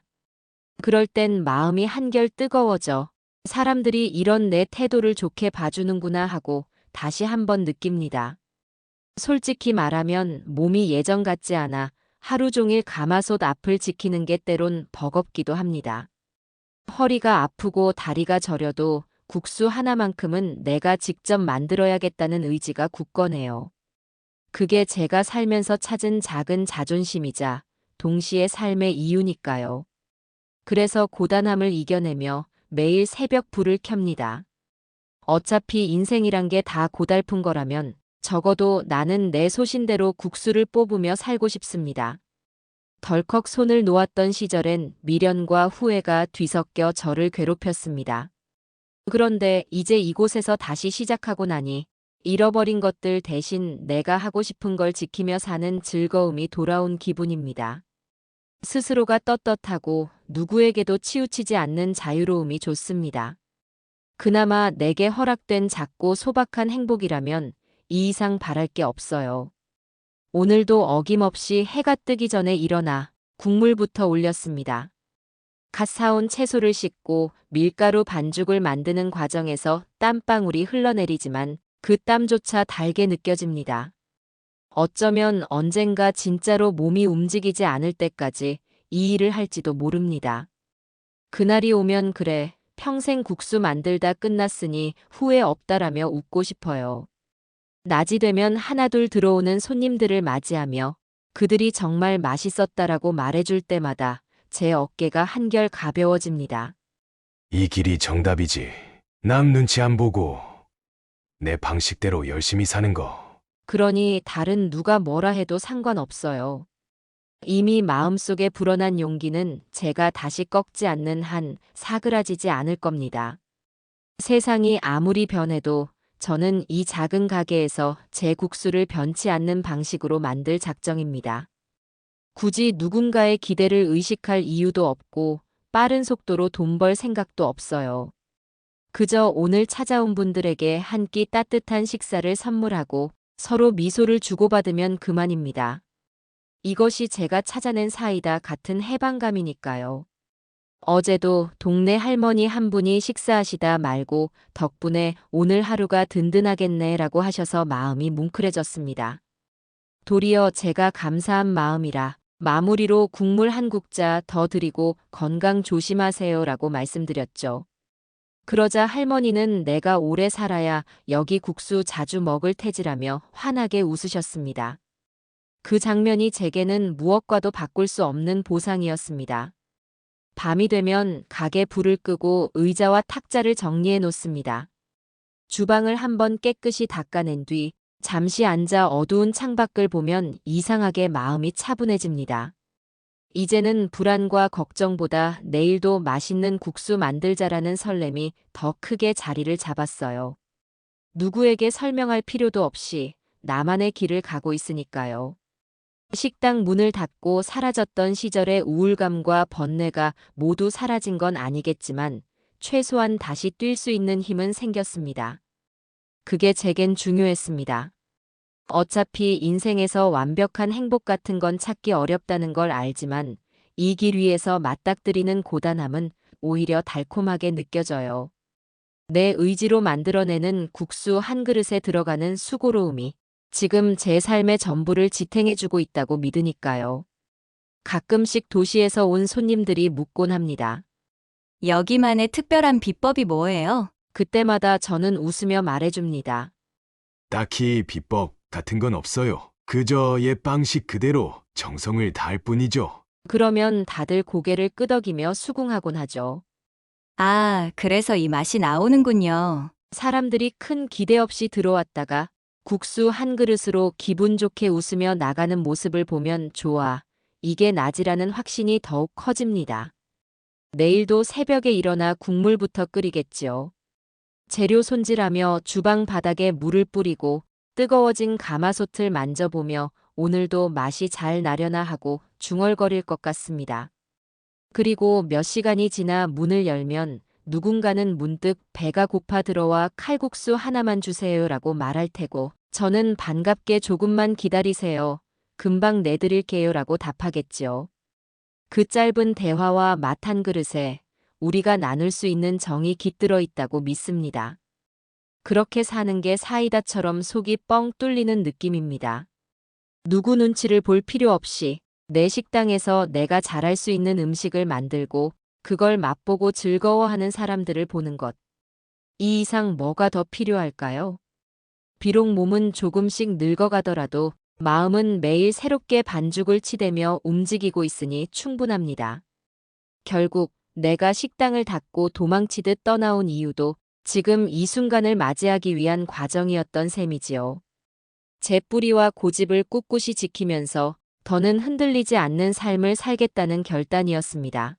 그럴 땐 마음이 한결 뜨거워져 사람들이 이런 내 태도를 좋게 봐주는구나 하고 다시 한번 느낍니다. 솔직히 말하면 몸이 예전 같지 않아 하루 종일 가마솥 앞을 지키는 게 때론 버겁기도 합니다. 허리가 아프고 다리가 저려도 국수 하나만큼은 내가 직접 만들어야겠다는 의지가 굳건해요. 그게 제가 살면서 찾은 작은 자존심이자 동시에 삶의 이유니까요. 그래서 고단함을 이겨내며 매일 새벽 불을 켭니다. 어차피 인생이란 게 다 고달픈 거라면 적어도 나는 내 소신대로 국수를 뽑으며 살고 싶습니다. 덜컥 손을 놓았던 시절엔 미련과 후회가 뒤섞여 저를 괴롭혔습니다. 그런데 이제 이곳에서 다시 시작하고 나니 잃어버린 것들 대신 내가 하고 싶은 걸 지키며 사는 즐거움이 돌아온 기분입니다. 스스로가 떳떳하고 누구에게도 치우치지 않는 자유로움이 좋습니다. 그나마 내게 허락된 작고 소박한 행복이라면 이 이상 바랄 게 없어요. 오늘도 어김없이 해가 뜨기 전에 일어나 국물부터 올렸습니다. 갓 사온 채소를 씻고 밀가루 반죽을 만드는 과정에서 땀방울이 흘러내리지만 그 땀조차 달게 느껴집니다. 어쩌면 언젠가 진짜로 몸이 움직이지 않을 때까지 이 일을 할지도 모릅니다. 그날이 오면 그래, 평생 국수 만들다 끝났으니 후회 없다라며 웃고 싶어요. 낮이 되면 하나둘 들어오는 손님들을 맞이하며 그들이 정말 맛있었다라고 말해줄 때마다 제 어깨가 한결 가벼워집니다. 이 길이 정답이지. 남 눈치 안 보고 내 방식대로 열심히 사는 거. 그러니 다른 누가 뭐라 해도 상관없어요. 이미 마음속에 불어난 용기는 제가 다시 꺾지 않는 한 사그라지지 않을 겁니다. 세상이 아무리 변해도 저는 이 작은 가게에서 제 국수를 변치 않는 방식으로 만들 작정입니다. 굳이 누군가의 기대를 의식할 이유도 없고 빠른 속도로 돈 벌 생각도 없어요. 그저 오늘 찾아온 분들에게 한 끼 따뜻한 식사를 선물하고 서로 미소를 주고받으면 그만입니다. 이것이 제가 찾아낸 사이다 같은 해방감이니까요. 어제도 동네 할머니 한 분이 식사하시다 말고 덕분에 오늘 하루가 든든하겠네라고 하셔서 마음이 뭉클해졌습니다. 도리어 제가 감사한 마음이라 마무리로 국물 한 국자 더 드리고 건강 조심하세요라고 말씀드렸죠. 그러자 할머니는 내가 오래 살아야 여기 국수 자주 먹을 테지라며 환하게 웃으셨습니다. 그 장면이 제게는 무엇과도 바꿀 수 없는 보상이었습니다. 밤이 되면 가게 불을 끄고 의자와 탁자를 정리해 놓습니다. 주방을 한번 깨끗이 닦아낸 뒤 잠시 앉아 어두운 창밖을 보면 이상하게 마음이 차분해집니다. 이제는 불안과 걱정보다 내일도 맛있는 국수 만들자라는 설렘이 더 크게 자리를 잡았어요. 누구에게 설명할 필요도 없이 나만의 길을 가고 있으니까요. 식당 문을 닫고 사라졌던 시절의 우울감과 번뇌가 모두 사라진 건 아니겠지만 최소한 다시 뛸 수 있는 힘은 생겼습니다. 그게 제겐 중요했습니다. 어차피 인생에서 완벽한 행복 같은 건 찾기 어렵다는 걸 알지만 이 길 위에서 맞닥뜨리는 고단함은 오히려 달콤하게 느껴져요. 내 의지로 만들어내는 국수 한 그릇에 들어가는 수고로움이 지금 제 삶의 전부를 지탱해주고 있다고 믿으니까요. 가끔씩 도시에서 온 손님들이 묻곤 합니다. 여기만의 특별한 비법이 뭐예요? 그때마다 저는 웃으며 말해줍니다. 딱히 비법 같은 건 없어요. 그저 옛 방식 그대로 정성을 다할 뿐이죠. 그러면 다들 고개를 끄덕이며 수긍하곤 하죠. 아, 그래서 이 맛이 나오는군요. 사람들이 큰 기대 없이 들어왔다가 국수 한 그릇으로 기분 좋게 웃으며 나가는 모습을 보면 좋아. 이게 낮이라는 확신이 더욱 커집니다. 내일도 새벽에 일어나 국물부터 끓이겠지요. 재료 손질하며 주방 바닥에 물을 뿌리고 뜨거워진 가마솥을 만져보며 오늘도 맛이 잘 나려나 하고 중얼거릴 것 같습니다. 그리고 몇 시간이 지나 문을 열면 누군가는 문득 배가 고파 들어와 칼국수 하나만 주세요라고 말할 테고 저는 반갑게 조금만 기다리세요. 금방 내드릴게요라고 답하겠지요. 그 짧은 대화와 맛 한 그릇에 우리가 나눌 수 있는 정이 깃들어 있다고 믿습니다. 그렇게 사는 게 사이다처럼 속이 뻥 뚫리는 느낌입니다. 누구 눈치를 볼 필요 없이 내 식당에서 내가 잘할 수 있는 음식을 만들고 그걸 맛보고 즐거워하는 사람들을 보는 것. 이 이상 뭐가 더 필요할까요? 비록 몸은 조금씩 늙어가더라도 마음은 매일 새롭게 반죽을 치대며 움직이고 있으니 충분합니다. 결국 내가 식당을 닫고 도망치듯 떠나온 이유도 지금 이 순간을 맞이하기 위한 과정이었던 셈이지요. 제 뿌리와 고집을 꿋꿋이 지키면서 더는 흔들리지 않는 삶을 살겠다는 결단이었습니다.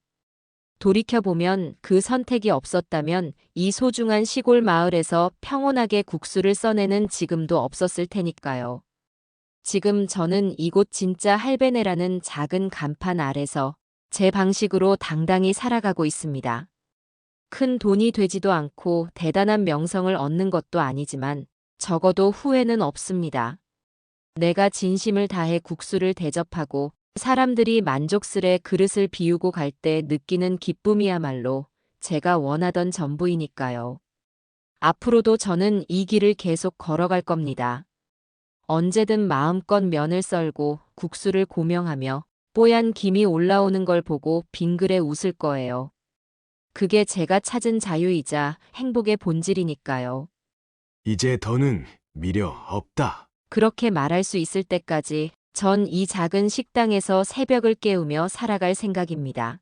돌이켜보면 그 선택이 없었다면 이 소중한 시골 마을에서 평온하게 국수를 써내는 지금도 없었을 테니까요. 지금 저는 이곳 진짜 할배네라는 작은 간판 아래서 제 방식으로 당당히 살아가고 있습니다. 큰 돈이 되지도 않고 대단한 명성을 얻는 것도 아니지만 적어도 후회는 없습니다. 내가 진심을 다해 국수를 대접하고 사람들이 만족스레 그릇을 비우고 갈 때 느끼는 기쁨이야말로 제가 원하던 전부이니까요. 앞으로도 저는 이 길을 계속 걸어갈 겁니다. 언제든 마음껏 면을 썰고 국수를 고명하며 뽀얀 김이 올라오는 걸 보고 빙그레 웃을 거예요. 그게 제가 찾은 자유이자 행복의 본질이니까요. 이제 더는 미련 없다. 그렇게 말할 수 있을 때까지 전 이 작은 식당에서 새벽을 깨우며 살아갈 생각입니다.